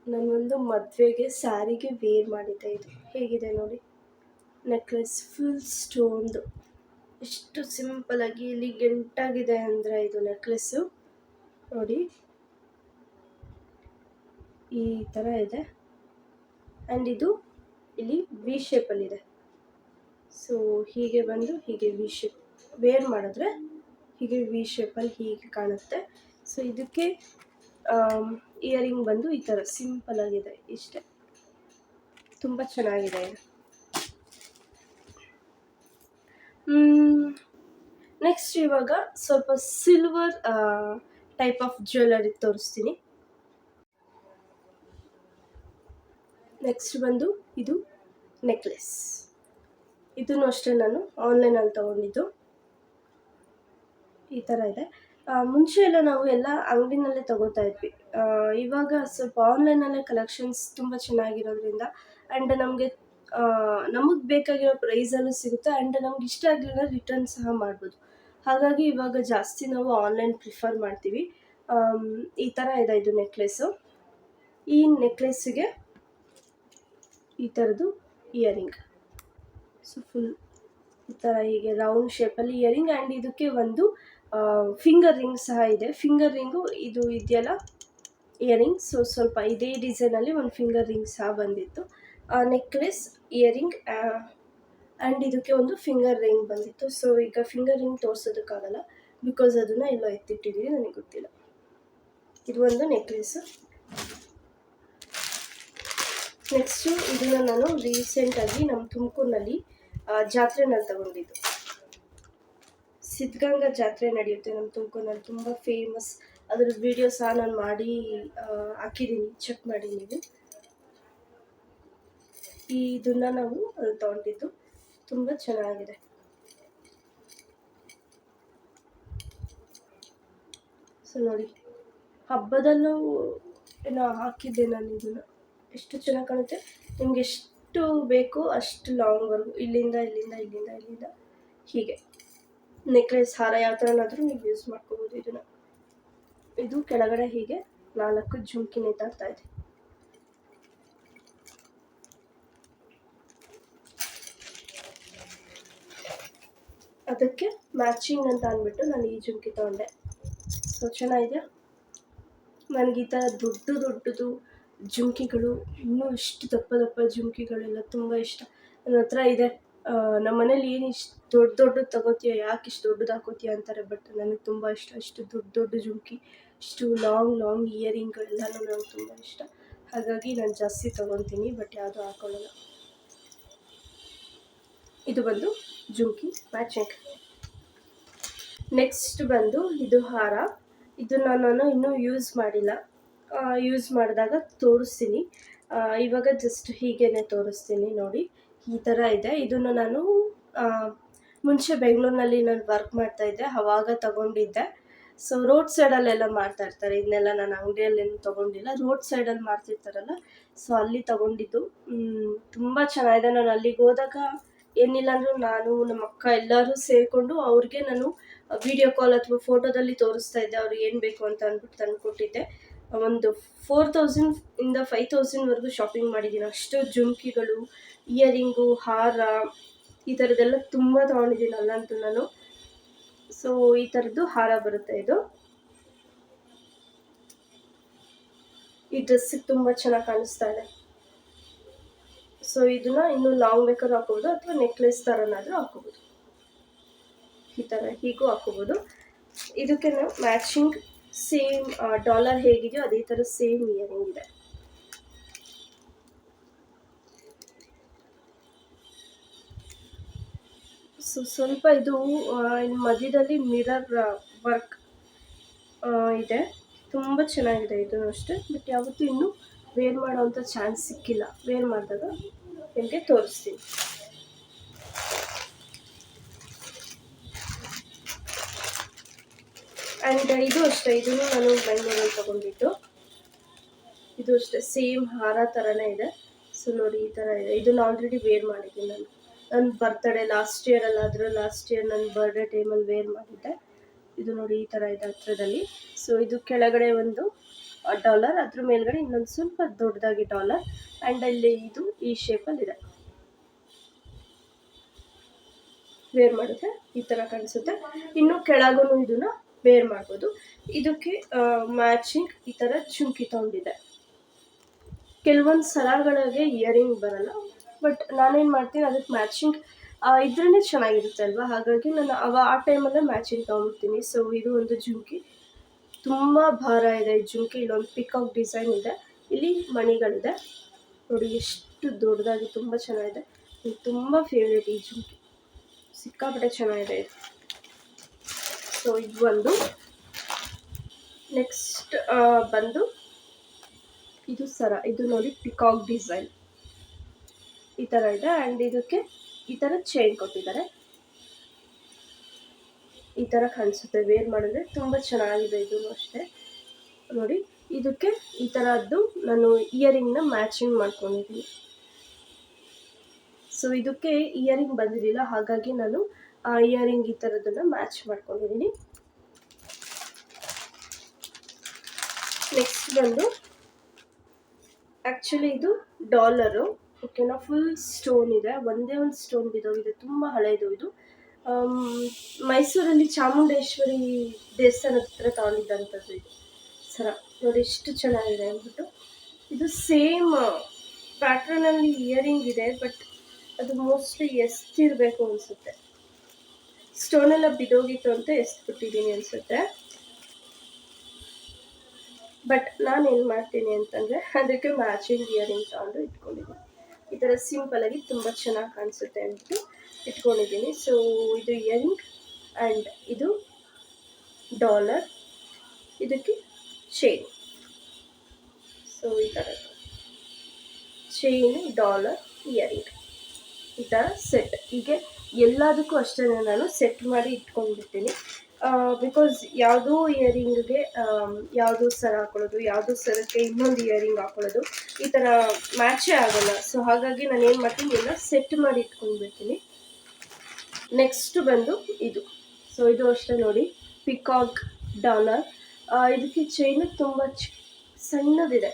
ನಾನೊಂದು ಮದುವೆಗೆ ಸ್ಯಾರಿಗೆ ವೇರ್ ಮಾಡಿದ್ದೆ. ಇದು ಹೇಗಿದೆ ನೋಡಿ, ನೆಕ್ಲೆಸ್ ಫುಲ್ ಸ್ಟೋನ್ದು, ಎಷ್ಟು ಸಿಂಪಲಾಗಿ ಎಲಿಗೆಂಟಾಗಿದೆ ಅಂದರೆ ಇದು ನೆಕ್ಲೆಸ್ಸು ನೋಡಿ, ಈ ಥರ ಇದೆ. ಆ್ಯಂಡ್ ಇದು ಇಲ್ಲಿ ವಿ ಶೇಪಲ್ಲಿದೆ. ಸೊ ಹೀಗೆ ಬಂದು ಹೀಗೆ ವಿ ಶೇಪ್ ವೇರ್ ಮಾಡಿದ್ರೆ ಹೀಗೆ ವಿ ಶೇಪಲ್ಲಿ ಹೀಗೆ ಕಾಣುತ್ತೆ. ಸೊ ಇದಕ್ಕೆ ಇಯರಿಂಗ್ ಬಂದು ಈ ಥರ ಸಿಂಪಲ್ ಆಗಿದೆ, ಇಷ್ಟೇ. ತುಂಬ ಚೆನ್ನಾಗಿದೆ ಇದು. ನೆಕ್ಸ್ಟ್ ಇವಾಗ ಸ್ವಲ್ಪ ಸಿಲ್ವರ್ ಟೈಪ್ ಆಫ್ ಜ್ಯುವೆಲರಿ ತೋರಿಸ್ತೀನಿ. ನೆಕ್ಸ್ಟ್ ಬಂದು ಇದು ನೆಕ್ಲೆಸ್. ಇದನ್ನು ಅಷ್ಟೇ ನಾನು ಆನ್ಲೈನಲ್ಲಿ ತೊಗೊಂಡಿದ್ದು. ಈ ಥರ ಇದೆ. ಮುಂಚೆ ಎಲ್ಲ ನಾವು ಎಲ್ಲ ಅಂಗಡಿನಲ್ಲೇ ತೊಗೋತಾ ಇದ್ವಿ. ಇವಾಗ ಸ್ವಲ್ಪ ಆನ್ಲೈನಲ್ಲೇ ಕಲೆಕ್ಷನ್ಸ್ ತುಂಬ ಚೆನ್ನಾಗಿರೋದ್ರಿಂದ ಆ್ಯಂಡ್ ನಮಗೆ ಬೇಕಾಗಿರೋ ಪ್ರೈಸಲ್ಲೂ ಸಿಗುತ್ತೆ. ಆ್ಯಂಡ್ ನಮ್ಗೆ ಇಷ್ಟ ಆಗಲಿಲ್ಲ ರಿಟರ್ನ್ ಸಹ ಮಾಡ್ಬೋದು. ಹಾಗಾಗಿ ಇವಾಗ ಜಾಸ್ತಿ ನಾವು ಆನ್ಲೈನ್ ಪ್ರಿಫರ್ ಮಾಡ್ತೀವಿ. ಈ ಥರ ಇದೆ ಇದು ನೆಕ್ಲೆಸ್ಸು. ಈ ನೆಕ್ಲೆಸ್ಸಿಗೆ ಈ ಥರದ್ದು ಇಯರಿಂಗ್. ಸೊ ಫುಲ್ ಈ ಥರ ಹೀಗೆ ರೌಂಡ್ ಶೇಪಲ್ಲಿ ಇಯರಿಂಗ್. ಆ್ಯಂಡ್ ಇದಕ್ಕೆ ಒಂದು ಫಿಂಗರ್ ರಿಂಗ್ ಸಹ ಇದೆ. ಫಿಂಗರ್ ರಿಂಗು ಇದು ಇದೆಯಲ್ಲ ಇಯರಿಂಗ್, ಸೊ ಸ್ವಲ್ಪ ಇದೇ ಡಿಸೈನಲ್ಲಿ ಒಂದು ಫಿಂಗರ್ ರಿಂಗ್ ಸಹ ಬಂದಿತ್ತು. ನೆಕ್ಲೆಸ್, ಇಯರಿಂಗ್ ಆ್ಯಂಡ್ ಇದಕ್ಕೆ ಒಂದು ಫಿಂಗರ್ ರಿಂಗ್ ಬಂದಿತ್ತು. ಸೊ ಈಗ ಫಿಂಗರ್ ರಿಂಗ್ ತೋರಿಸೋದಕ್ಕಾಗಲ್ಲ, ಬಿಕಾಸ್ ಅದನ್ನು ಎಲ್ಲೋ ಎತ್ತಿಟ್ಟಿದ್ದೀವಿ, ನನಗೆ ಗೊತ್ತಿಲ್ಲ. ಇದು ಒಂದು ನೆಕ್ಲೆಸ್ಸು. ನೆಕ್ಸ್ಟು ಇದನ್ನು ನಾನು ರೀಸೆಂಟಾಗಿ ನಮ್ಮ ತುಮಕೂರಿನಲ್ಲಿ ಜಾತ್ರೆನಲ್ಲಿ ತಗೊಂಡಿದ್ದು. ಸಿದ್ಧಗಂಗಾ ಜಾತ್ರೆ ನಡೆಯುತ್ತೆ ನಮ್ಮ ತುಮಕೂರಿನಲ್ಲಿ, ತುಂಬ ಫೇಮಸ್. ಅದರ ವಿಡಿಯೋ ಸಹ ನಾನು ಮಾಡಿ ಹಾಕಿದ್ದೀನಿ, ಚೆಕ್ ಮಾಡಿ ನೀವು. ಇದನ್ನು ನಾವು ಅಲ್ಲಿ ತೊಗೊಂಡಿದ್ದು, ತುಂಬ ಚೆನ್ನಾಗಿದೆ. ಸೊ ನೋಡಿ, ಹಬ್ಬದಲ್ಲೂ ಏನೋ ಹಾಕಿದ್ದೆ ನಾನು ಇದನ್ನು. ಎಷ್ಟು ಚೆನ್ನಾಗಿ ಕಾಣುತ್ತೆ. ನಿಮ್ಗೆ ಎಷ್ಟು ಬೇಕು ಅಷ್ಟು ಲಾಂಗ್ವರೆಗೂ, ಇಲ್ಲಿಂದ ಹೀಗೆ ನೆಕ್ಲೆಸ್, ಹಾರ ಯಾವ ಥರನಾದರೂ ನೀವು ಯೂಸ್ ಮಾಡ್ಕೋಬೋದು ಇದನ್ನು. ಇದು ಕೆಳಗಡೆ ಹೀಗೆ 4 ಜುಮ್ಕಿ ನೇತಾಡ್ತಾ ಇದೆ. ಅದಕ್ಕೆ ಮ್ಯಾಚಿಂಗ್ ಅಂತ ಅಂದ್ಬಿಟ್ಟು ನಾನು ಈ ಜುಮ್ಕಿ ತೊಗೊಂಡೆ. ಸೊ ಚೆನ್ನಾಗಿದೆ. ನನಗೆ ಈ ಥರ ದೊಡ್ಡದು ಜುಮ್ಕಿಗಳು, ಇನ್ನೂ ಇಷ್ಟು ದಪ್ಪ ಜುಮ್ಕಿಗಳೆಲ್ಲ ತುಂಬ ಇಷ್ಟ. ನನ್ನ ಹತ್ರ ಇದೆ. ನಮ್ಮ ಮನೇಲಿ ಏನು ಇಷ್ಟು ದೊಡ್ಡ ತಗೋತೀಯ, ಯಾಕೆ ಇಷ್ಟು ದೊಡ್ಡದು ಹಾಕೋತೀಯ ಅಂತಾರೆ. ಬಟ್ ನನಗೆ ತುಂಬ ಇಷ್ಟ. ಇಷ್ಟು ದೊಡ್ಡ ಜುಮ್ಕಿ, ಇಷ್ಟು ಲಾಂಗ್ ಇಯರಿಂಗ್ಗಳೆಲ್ಲನೂ ನನಗೆ ತುಂಬ ಇಷ್ಟ. ಹಾಗಾಗಿ ನಾನು ಜಾಸ್ತಿ ತೊಗೊತೀನಿ, ಬಟ್ ಯಾವುದೂ ಹಾಕೊಳ್ಳಲ್ಲ. ಇದು ಬಂದು ಜುಮ್ಕಿ ಮ್ಯಾಚಿಂಗ್. ನೆಕ್ಸ್ಟ್ ಬಂದು ಇದು ಹಾರ. ಇದನ್ನು ನಾನು ಇನ್ನೂ ಯೂಸ್ ಮಾಡಿಲ್ಲ. ಯೂಸ್ ಮಾಡಿದಾಗ ತೋರಿಸ್ತೀನಿ. ಇವಾಗ ಜಸ್ಟ್ ಹೀಗೇ ತೋರಿಸ್ತೀನಿ ನೋಡಿ. ಈ ಥರ ಇದೆ. ಇದನ್ನು ನಾನು ಮುಂಚೆ ಬೆಂಗಳೂರಿನಲ್ಲಿ ನಾನು ವರ್ಕ್ ಮಾಡ್ತಾಯಿದ್ದೆ, ಆವಾಗ ತಗೊಂಡಿದ್ದೆ. ಸೊ ರೋಡ್ ಸೈಡಲ್ಲೆಲ್ಲ ಮಾಡ್ತಾಯಿರ್ತಾರೆ ಇದನ್ನೆಲ್ಲ. ನಾನು ಅಂಗಡಿಯಲ್ಲೇನು ತೊಗೊಂಡಿಲ್ಲ, ರೋಡ್ ಸೈಡಲ್ಲಿ ಮಾಡ್ತಿರ್ತಾರಲ್ಲ, ಸೊ ಅಲ್ಲಿ ತೊಗೊಂಡಿದ್ದು. ತುಂಬ ಚೆನ್ನಾಗಿದೆ. ನಾನು ಅಲ್ಲಿಗೆ ಹೋದಾಗ ಏನಿಲ್ಲ ಅಂದರೂ ನಾನು, ನಮ್ಮ ಅಕ್ಕ ಎಲ್ಲರೂ ಸೇರಿಕೊಂಡು ಅವ್ರಿಗೆ ನಾನು ವಿಡಿಯೋ ಕಾಲ್ ಅಥವಾ ಫೋಟೋದಲ್ಲಿ ತೋರಿಸ್ತಾ ಇದ್ದೆ, ಅವ್ರಿಗೆ ಏನು ಬೇಕು ಅಂತ ಅಂದ್ಬಿಟ್ಟು ತಂದುಕೊಟ್ಟಿದ್ದೆ. ಒಂದು 4000 ಇಂದ 5000ವರೆಗೂ ಶಾಪಿಂಗ್ ಮಾಡಿದ್ದೀನಿ. ಅಷ್ಟು ಜುಮ್ಕಿಗಳು, ಇಯರಿಂಗು, ಹಾರ, ಈ ಥರದ್ದೆಲ್ಲ ತುಂಬ ತೊಗೊಂಡಿದ್ದೀನಿ ಅಲ್ಲಂತೂ ನಾನು. ಸೊ ಈ ಥರದ್ದು ಹಾರ ಬರುತ್ತೆ ಇದು. ಈ ಡ್ರೆಸ್ಸಿಗೆ ತುಂಬ ಚೆನ್ನಾಗಿ ಕಾಣಿಸ್ತಾ ಇದೆ. ಸೊ ಇದನ್ನ ಇನ್ನೂ ಲಾಂಗ್ ಬೇಕಾದ್ರೂ ಹಾಕೋಬೋದು, ಅಥವಾ ನೆಕ್ಲೆಸ್ ಥರನಾದರೂ ಹಾಕೋಬೋದು. ಈ ಥರ ಹೀಗೂ ಹಾಕೋಬೋದು. ಇದಕ್ಕೆ ನಾವು ಮ್ಯಾಚಿಂಗ್ ಸೇಮ್ ಡಾಲರ್ ಹೇಗಿದೆಯೋ ಅದೇ ಥರ ಸೇಮ್ ಇಯರಿಂಗ್ ಇದೆ. ಸೊ ಸ್ವಲ್ಪ ಇದು ಮಧ್ಯದಲ್ಲಿ ಮಿರರ್ ವರ್ಕ್ ಇದೆ. ತುಂಬ ಚೆನ್ನಾಗಿದೆ ಇದೂ ಅಷ್ಟೇ. ಬಟ್ ಯಾವತ್ತೂ ಇನ್ನೂ ವೇರ್ ಮಾಡೋವಂಥ ಚಾನ್ಸ್ ಸಿಕ್ಕಿಲ್ಲ. ವೇರ್ ಮಾಡಿದಾಗ ನಿಮಗೆ ತೋರಿಸ್ತೀನಿ. ಆ್ಯಂಡ್ ಇದು ಅಷ್ಟೇ, ಇದನ್ನು ನಾನು ಬೆಂಗಳೂರಲ್ಲಿ ತೊಗೊಂಡಿದ್ದು. ಇದು ಅಷ್ಟೇ ಸೇಮ್ ಹಾರ ಥರನೇ ಇದೆ. ಸೊ ನೋಡಿ, ಈ ಥರ ಇದೆ. ಇದನ್ನು ಆಲ್ರೆಡಿ ವೇರ್ ಮಾಡಿದ್ದೀನಿ ನಾನು. ನನ್ನ ಬರ್ತ್ಡೇ ಲಾಸ್ಟ್ ಇಯರ್ ನನ್ನ ಬರ್ಡೇ ಟೈಮಲ್ಲಿ ವೇರ್ ಮಾಡಿದ್ದೆ. ಇದು ನೋಡಿ ಈ ಥರ ಇದೆ ಹತ್ರದಲ್ಲಿ. ಸೊ ಇದು ಕೆಳಗಡೆ ಒಂದು ಡಾಲರ್, ಅದ್ರ ಮೇಲ್ಗಡೆ ಇನ್ನೊಂದು ಸ್ವಲ್ಪ ದೊಡ್ಡದಾಗಿ ಡಾಲರ್, ಆ್ಯಂಡ್ ಅಲ್ಲಿ ಇದು ಈ ಶೇಪಲ್ಲಿದೆ. ವೇರ್ ಮಾಡಿದ್ರೆ ಈ ಥರ ಕಾಣಿಸುತ್ತೆ. ಇನ್ನು ಕೆಳಗೂ ಇದನ್ನ ವೇರ್ ಮಾಡ್ಬೋದು. ಇದಕ್ಕೆ ಮ್ಯಾಚಿಂಗ್ ಈ ಥರ ಚುಂಕಿ ತಗೊಂಡಿದೆ. ಕೆಲವೊಂದು ಸರಗಳಿಗೆ ಇಯರಿಂಗ್ ಬರಲ್ಲ, ಬಟ್ ನಾನೇನು ಮಾಡ್ತೀನಿ ಅದಕ್ಕೆ ಮ್ಯಾಚಿಂಗ್ ಇದ್ರೇ ಚೆನ್ನಾಗಿರುತ್ತೆ ಅಲ್ವಾ, ಹಾಗಾಗಿ ನಾನು ಆ ಟೈಮಲ್ಲೇ ಮ್ಯಾಚಿಂಗ್ ತೊಗೊಂಡ್ಬಿಡ್ತೀನಿ. ಸೊ ಇದು ಒಂದು ಜುಮ್ಕಿ, ತುಂಬ ಭಾರ ಇದೆ ಈ ಜುಮ್ಕಿ. ಇಲ್ಲೊಂದು ಪಿಕಾಕ್ ಡಿಸೈನ್ ಇದೆ, ಇಲ್ಲಿ ಮಣಿಗಳಿದೆ ನೋಡಿ, ಎಷ್ಟು ದೊಡ್ಡದಾಗಿ ತುಂಬ ಚೆನ್ನಾಗಿದೆ. ತುಂಬ ಫೇವ್ರೇಟ್ ಈ ಜುಮ್ಕಿ, ಸಿಕ್ಕಾಪಟ್ಟೆ ಚೆನ್ನಾಗಿದೆ ಇದು. ಸೊ ಇದು ಒಂದು. ನೆಕ್ಸ್ಟ್ ಬಂದು ಇದು ಸರ, ಇದು ನೋಡಿ ಪಿಕಾಕ್ ಡಿಸೈನ್ ಈ ಥರ ಇದೆ, ಆ್ಯಂಡ್ ಇದಕ್ಕೆ ಈ ಥರ ಚೈನ್ ಕೊಟ್ಟಿದ್ದಾರೆ. ಈ ಥರ ಕಾಣಿಸುತ್ತೆ, ವೇರ್ ಮಾಡಿದ್ರೆ ತುಂಬ ಚೆನ್ನಾಗಿದೆ ಇದು ಅಷ್ಟೇ ನೋಡಿ. ಇದಕ್ಕೆ ಈ ಥರದ್ದು ನಾನು ಇಯರಿಂಗ್ನ ಮ್ಯಾಚಿಂಗ್ ಮಾಡ್ಕೊಂಡಿದ್ದೀನಿ. ಸೊ ಇದಕ್ಕೆ ಇಯರಿಂಗ್ ಬಂದಿರಲಿಲ್ಲ, ಹಾಗಾಗಿ ನಾನು ಇಯರಿಂಗ್ ಈ ಥರದನ್ನು ಮ್ಯಾಚ್ ಮಾಡ್ಕೊಂಡಿದ್ದೀನಿ. ನೆಕ್ಸ್ಟ್ ಬಂದು ಆ್ಯಕ್ಚುಲಿ ಇದು ಡಾಲರು, ಓಕೆನಾ, ಫುಲ್ ಸ್ಟೋನ್ ಇದೆ, ಒಂದೇ ಒಂದು ಸ್ಟೋನ್ ಬಿದ್ದೋಗಿದೆ, ತುಂಬ ಹಳೆಯದು ಇದು. ಮೈಸೂರಲ್ಲಿ ಚಾಮುಂಡೇಶ್ವರಿ ದೇವಸ್ಥಾನದ ಹತ್ರ ತಗೊಂಡಿದ್ದಂಥದ್ದು ಇದು ಸರ. ನೋಡಿ ಎಷ್ಟು ಚೆನ್ನಾಗಿದೆ ಅಂದ್ಬಿಟ್ಟು. ಇದು ಸೇಮ್ ಪ್ಯಾಟ್ರನಲ್ಲಿ ಇಯರಿಂಗ್ ಇದೆ, ಬಟ್ ಅದು ಮೋಸ್ಟ್ಲಿ ಎಸ್ತಿರಬೇಕು ಅನಿಸುತ್ತೆ. ಸ್ಟೋನೆಲ್ಲ ಬಿದ್ದೋಗಿತ್ತು ಅಂತ ಎಸ್ಬಿಟ್ಟಿದ್ದೀನಿ ಅನಿಸುತ್ತೆ. ಬಟ್ ನಾನು ಏನು ಮಾಡ್ತೀನಿ ಅಂತಂದರೆ ಅದಕ್ಕೆ ಮ್ಯಾಚಿಂಗ್ ಇಯರಿಂಗ್ ತಗೊಂಡು ಇಟ್ಕೊಂಡಿದ್ದೀನಿ. ಈ ಥರ ಸಿಂಪಲಾಗಿ ತುಂಬ ಚೆನ್ನಾಗಿ ಕಾಣಿಸುತ್ತೆ ಅಂದ್ಬಿಟ್ಟು ಇಟ್ಕೊಂಡಿದ್ದೀನಿ. ಸೊ ಇದು ಇಯರಿಂಗ್ ಆ್ಯಂಡ್ ಇದು ಡಾಲರ್, ಇದಕ್ಕೆ ಚೈನ್. ಸೊ ಈ ಥರ ಚೈನ್, ಡಾಲರ್, ಇಯರಿಂಗ್ ಈ ಥರ ಸೆಟ್. ಹೀಗೆ ಎಲ್ಲದಕ್ಕೂ ಅಷ್ಟೇ ನಾನು ಸೆಟ್ ಮಾಡಿ ಇಟ್ಕೊಂಡ್ಬಿಡ್ತೀನಿ. ಬಿಕಾಸ್ ಯಾವುದೋ ಇಯರಿಂಗ್ಗೆ ಯಾವುದೋ ಸರ ಹಾಕೊಳ್ಳೋದು, ಯಾವುದೋ ಸರಕ್ಕೆ ಇನ್ನೊಂದು ಇಯರಿಂಗ್ ಹಾಕೊಳ್ಳೋದು, ಈ ಥರ ಮ್ಯಾಚೇ ಆಗೋಲ್ಲ. ಸೊ ಹಾಗಾಗಿ ನಾನು ಏನು ಮಾಡ್ತೀನಿ, ಎಲ್ಲ ಸೆಟ್ ಮಾಡಿ ಇಟ್ಕೊಂಡ್ಬಿಡ್ತೀನಿ. ನೆಕ್ಸ್ಟ್ ಬಂದು ಇದು. ಸೊ ಇದು ಅಷ್ಟೇ ನೋಡಿ, ಪಿಕಾಕ್ ಡಾಲರ್. ಇದಕ್ಕೆ ಚೈನು ತುಂಬ ಸಣ್ಣದಿದೆ,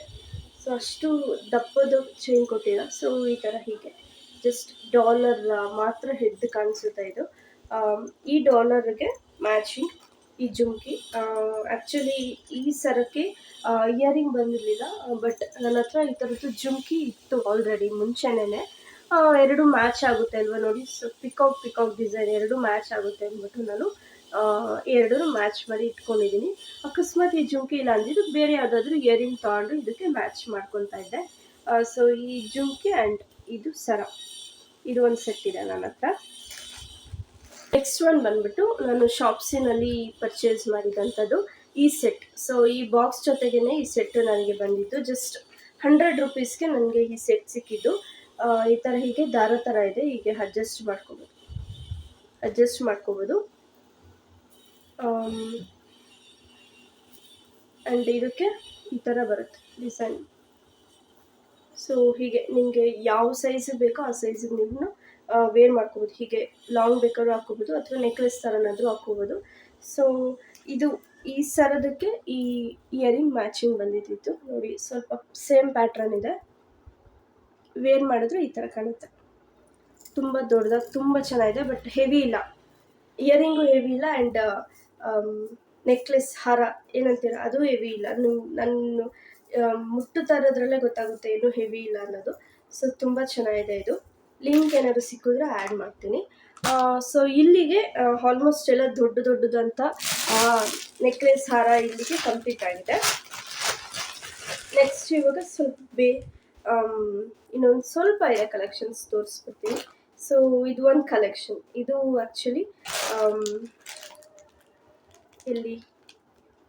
ಸೊ ಅಷ್ಟು ದಪ್ಪದ ಚೈನ್ ಕೊಟ್ಟಿಲ್ಲ. ಸೊ ಈ ಥರ ಹೀಗೆ ಜಸ್ಟ್ ಡಾಲರ್ ಮಾತ್ರ ಎದ್ದು ಕಾಣಿಸುತ್ತೆ ಇದು. ಈ ಡಾಲರ್ಗೆ ಮ್ಯಾಚಿಂಗ್ ಈ ಜುಮ್ಕಿ. ಆ್ಯಕ್ಚುಲಿ ಈ ಸರಕ್ಕೆ ಇಯರಿಂಗ್ ಬಂದಿರಲಿಲ್ಲ, ಬಟ್ ನನ್ನ ಹತ್ರ ಈ ಥರದ್ದು ಜುಮ್ಕಿ ಇತ್ತು ಆಲ್ರೆಡಿ ಮುಂಚೆನೇ. ಎರಡು ಮ್ಯಾಚ್ ಆಗುತ್ತೆ ಅಲ್ವಾ ನೋಡಿ. ಸೊ ಪಿಕಾಕ್ ಡಿಸೈನ್ ಎರಡು ಮ್ಯಾಚ್ ಆಗುತ್ತೆ ಅಂದ್ಬಿಟ್ಟು ನಾನು ಎರಡೂ ಮ್ಯಾಚ್ ಮಾಡಿ ಇಟ್ಕೊಂಡಿದ್ದೀನಿ. ಅಕಸ್ಮಾತ್ ಈ ಜುಮ್ಕಿ ಇಲ್ಲ ಅಂದಿದ್ದು ಬೇರೆ ಯಾವುದಾದ್ರೂ ಇಯರಿಂಗ್ ತೊಗೊಂಡು ಇದಕ್ಕೆ ಮ್ಯಾಚ್ ಮಾಡ್ಕೊತಾ ಇದ್ದೆ. ಸೊ ಈ ಜುಮ್ಕಿ ಆ್ಯಂಡ್ ಇದು ಸರ, ಇದು ಒಂದು ಸೆಟ್ ಇದೆ ನನ್ನ ಹತ್ರ. ನೆಕ್ಸ್ಟ್ ಒನ್ ಬಂದ್ಬಿಟ್ಟು ನಾನು ಶಾಪ್ಸಿನಲ್ಲಿ ಪರ್ಚೇಸ್ ಮಾಡಿದಂಥದ್ದು ಈ ಸೆಟ್. ಸೊ ಈ ಬಾಕ್ಸ್ ಜೊತೆಗೇ ಈ ಸೆಟ್ ನನಗೆ ಬಂದಿದ್ದು. ಜಸ್ಟ್ 100 ರೂಪೀಸ್ಗೆ ನನಗೆ ಈ ಸೆಟ್ ಸಿಕ್ಕಿದ್ದು. ಈ ಥರ ಹೀಗೆ ದಾರ ಥರ ಇದೆ, ಹೀಗೆ ಅಡ್ಜಸ್ಟ್ ಮಾಡ್ಕೋಬೋದು. ಆ್ಯಂಡ್ ಇದಕ್ಕೆ ಈ ಥರ ಬರುತ್ತೆ ಡಿಸೈನ್. ಸೊ ಹೀಗೆ ನಿಮಗೆ ಯಾವ ಸೈಜಿಗೆ ಬೇಕೋ ಆ ಸೈಜಿಗೆ ನೀವು ವೇರ್ ಮಾಡ್ಕೋಬೋದು. ಹೀಗೆ ಲಾಂಗ್ ಬೇಕಾದ್ರೂ ಹಾಕ್ಕೋಬೋದು, ಅಥವಾ ನೆಕ್ಲೆಸ್ ಥರನಾದರೂ ಹಾಕ್ಕೋಬೋದು. ಸೊ ಇದು ಈ ಸರದಕ್ಕೆ ಈ ಇಯರಿಂಗ್ ಮ್ಯಾಚಿಂಗ್ ಬಂದಿದ್ದಿತ್ತು ನೋಡಿ. ಸ್ವಲ್ಪ ಸೇಮ್ ಪ್ಯಾಟ್ರನ್ ಇದೆ, ವೇರ್ ಮಾಡಿದ್ರೆ ಈ ಥರ ಕಾಣುತ್ತೆ. ತುಂಬ ದೊಡ್ಡದಾಗಿ ತುಂಬ ಚೆನ್ನಾಗಿದೆ, ಬಟ್ ಹೆವಿ ಇಲ್ಲ, ಇಯರಿಂಗು ಹೆವಿ ಇಲ್ಲ, ಆ್ಯಂಡ್ ನೆಕ್ಲೆಸ್ ಹಾರ ಏನಂತೀರ ಅದು ಹೆವಿ ಇಲ್ಲ. ನಾನು ಮುಟ್ಟುತ್ತಾ ಇರೋದ್ರಲ್ಲೇ ಗೊತ್ತಾಗುತ್ತೆ ಏನು ಹೆವಿ ಇಲ್ಲ ಅನ್ನೋದು. ಸೊ ತುಂಬ ಚೆನ್ನಾಗಿದೆ ಇದು. ಲಿಂಕ್ ಏನಾದರೂ ಸಿಕ್ಕಿದ್ರೆ ಆ್ಯಡ್ ಮಾಡ್ತೀನಿ. ಸೊ ಇಲ್ಲಿಗೆ ಆಲ್ಮೋಸ್ಟ್ ಎಲ್ಲ ದೊಡ್ಡದಂಥ ನೆಕ್ಲೆಸ್ ಹಾರ ಇಲ್ಲಿಗೆ ಕಂಪ್ಲೀಟ್ ಆಗಿದೆ. ನೆಕ್ಸ್ಟ್ ಇವಾಗ ಸ್ವಲ್ಪ ಇನ್ನೊಂದು ಸ್ವಲ್ಪ ಇದೆ ಕಲೆಕ್ಷನ್ಸ್ ತೋರಿಸ್ಬಿಡ್ತೀನಿ. ಸೊ ಇದು ಒಂದು ಕಲೆಕ್ಷನ್. ಇದು ಆ್ಯಕ್ಚುಲಿ ಇಲ್ಲಿ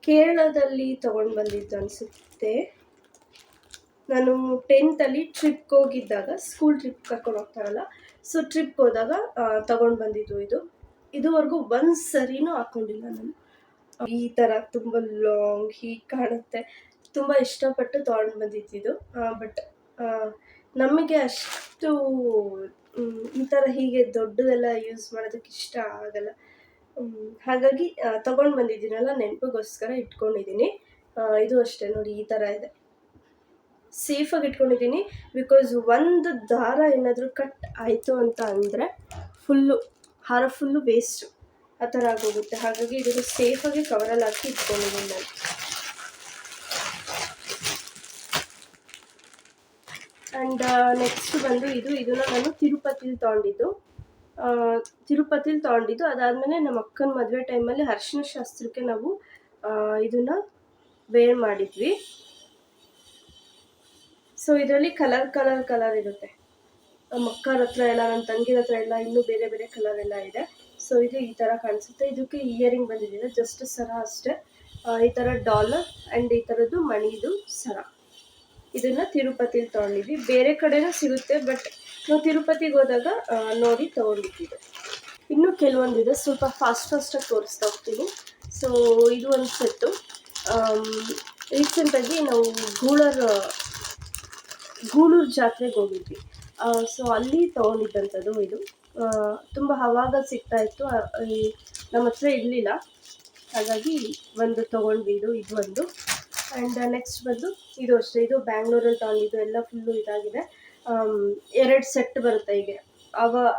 ಕೇರಳದಲ್ಲಿ ತೊಗೊಂಡು ಬಂದಿದ್ದು ಅನಿಸುತ್ತೆ. ನಾನು 10th ಟ್ರಿಪ್ಗೆ ಹೋಗಿದ್ದಾಗ, ಸ್ಕೂಲ್ ಟ್ರಿಪ್ ಕರ್ಕೊಂಡು ಹೋಗ್ತಾರಲ್ಲ, ಸೊ ಟ್ರಿಪ್ ಹೋದಾಗ ತೊಗೊಂಡು ಬಂದಿದ್ದು ಇದು. ಇದುವರೆಗೂ ಒಂದು ಸರಿನೂ ಹಾಕ್ಕೊಂಡಿಲ್ಲ ನಾನು. ಈ ಥರ ತುಂಬ ಲಾಂಗ್ ಹೀಗೆ ಕಾಣುತ್ತೆ, ತುಂಬ ಇಷ್ಟಪಟ್ಟು ತೊಗೊಂಡು ಬಂದಿದ್ದು. ಬಟ್ ನಮಗೆ ಅಷ್ಟು ಈ ಥರ ಹೀಗೆ ದೊಡ್ಡದೆಲ್ಲ ಯೂಸ್ ಮಾಡೋದಕ್ಕೆ ಇಷ್ಟ ಆಗಲ್ಲ. ಹಾಗಾಗಿ ತಗೊಂಡು ಬಂದಿದ್ದೀನಲ್ಲ ನೆನಪಿಗೋಸ್ಕರ ಇಟ್ಕೊಂಡಿದ್ದೀನಿ. ಇದು ಅಷ್ಟೇ ನೋಡಿ ಈ ಥರ ಇದೆ. ಸೇಫಾಗಿ ಇಟ್ಕೊಂಡಿದ್ದೀನಿ. ಬಿಕಾಸ್ ಒಂದು ದಾರ ಏನಾದರೂ ಕಟ್ ಆಯಿತು ಅಂತ ಅಂದರೆ ಹಾರ ಫುಲ್ಲು ವೇಸ್ಟು ಆ ಥರ ಆಗೋಗುತ್ತೆ. ಹಾಗಾಗಿ ಇದನ್ನು ಸೇಫಾಗಿ ಕವರಲ್ಲಿ ಹಾಕಿ ಇಟ್ಕೊಂಡಿದ್ದೀನಿ ನಾನು. ಆ್ಯಂಡ್ ನೆಕ್ಸ್ಟ್ ಬಂದು ಇದನ್ನು ನಾನು ತಿರುಪತಿಲಿ ತೊಗೊಂಡಿದ್ದು. ಅದಾದಮೇಲೆ ನಮ್ಮ ಅಕ್ಕನ ಮದುವೆ ಟೈಮಲ್ಲಿ ಅರಿಶಿನ ಶಾಸ್ತ್ರಕ್ಕೆ ನಾವು ಇದನ್ನು ವೇರ್ ಮಾಡಿದ್ವಿ. ಸೊ ಇದರಲ್ಲಿ ಕಲರ್ ಇರುತ್ತೆ. ನಮ್ಮ ಅಕ್ಕರ ಹತ್ರ ಎಲ್ಲ, ನನ್ನ ತಂಗಿರ ಹತ್ರ ಎಲ್ಲ ಇನ್ನೂ ಬೇರೆ ಬೇರೆ ಕಲರ್ ಎಲ್ಲ ಇದೆ. ಸೊ ಇದು ಈ ಥರ ಕಾಣಿಸುತ್ತೆ. ಇದಕ್ಕೆ ಇಯರಿಂಗ್ ಬಂದಿದೆ, ಜಸ್ಟ್ ಸರ ಅಷ್ಟೇ. ಈ ಥರ ಡಾಲರ್ ಆ್ಯಂಡ್ ಈ ಥರದ್ದು ಮಣಿದು ಸರ. ಇದನ್ನು ತಿರುಪತಿಲಿ ತೊಗೊಂಡಿದ್ವಿ. ಬೇರೆ ಕಡೆನೂ ಸಿಗುತ್ತೆ, ಬಟ್ ನಾವು ತಿರುಪತಿಗೆ ಹೋದಾಗ ನೋಡಿ ತೊಗೊಂಡಿದ್ದಿದ್ದು. ಇನ್ನೂ ಕೆಲವೊಂದಿದೆ, ಸ್ವಲ್ಪ ಫಾಸ್ಟಾಗಿ ತೋರಿಸ್ತಾ ಹೋಗ್ತೀನಿ. ಸೊ ಇದು ಒಂದು ಸೆಟ್ಟು. ರೀಸೆಂಟಾಗಿ ನಾವು ಗೂಳೂರು ಜಾತ್ರೆಗೆ ಹೋಗಿದ್ವಿ. ಸೊ ಅಲ್ಲಿ ತೊಗೊಂಡಿದ್ದಂಥದ್ದು ಇದು. ತುಂಬ ಅವಾಗ ಸಿಗ್ತಾಯಿತ್ತು, ನಮ್ಮ ಹತ್ರ ಇರಲಿಲ್ಲ. ಹಾಗಾಗಿ ಒಂದು ತೊಗೊಂಡ್ವಿ. ಇದು ಒಂದು. ಆ್ಯಂಡ್ ನೆಕ್ಸ್ಟ್ ಬಂದು ಇದು ಅಷ್ಟೇ. ಇದು ಬ್ಯಾಂಗ್ಳೂರಲ್ಲಿ ತೊಗೊಂಡಿದ್ದು. ಎಲ್ಲ ಫುಲ್ಲು ಇದಾಗಿದೆ. 2 ಸೆಟ್ ಬರುತ್ತೆ ಹೀಗೆ.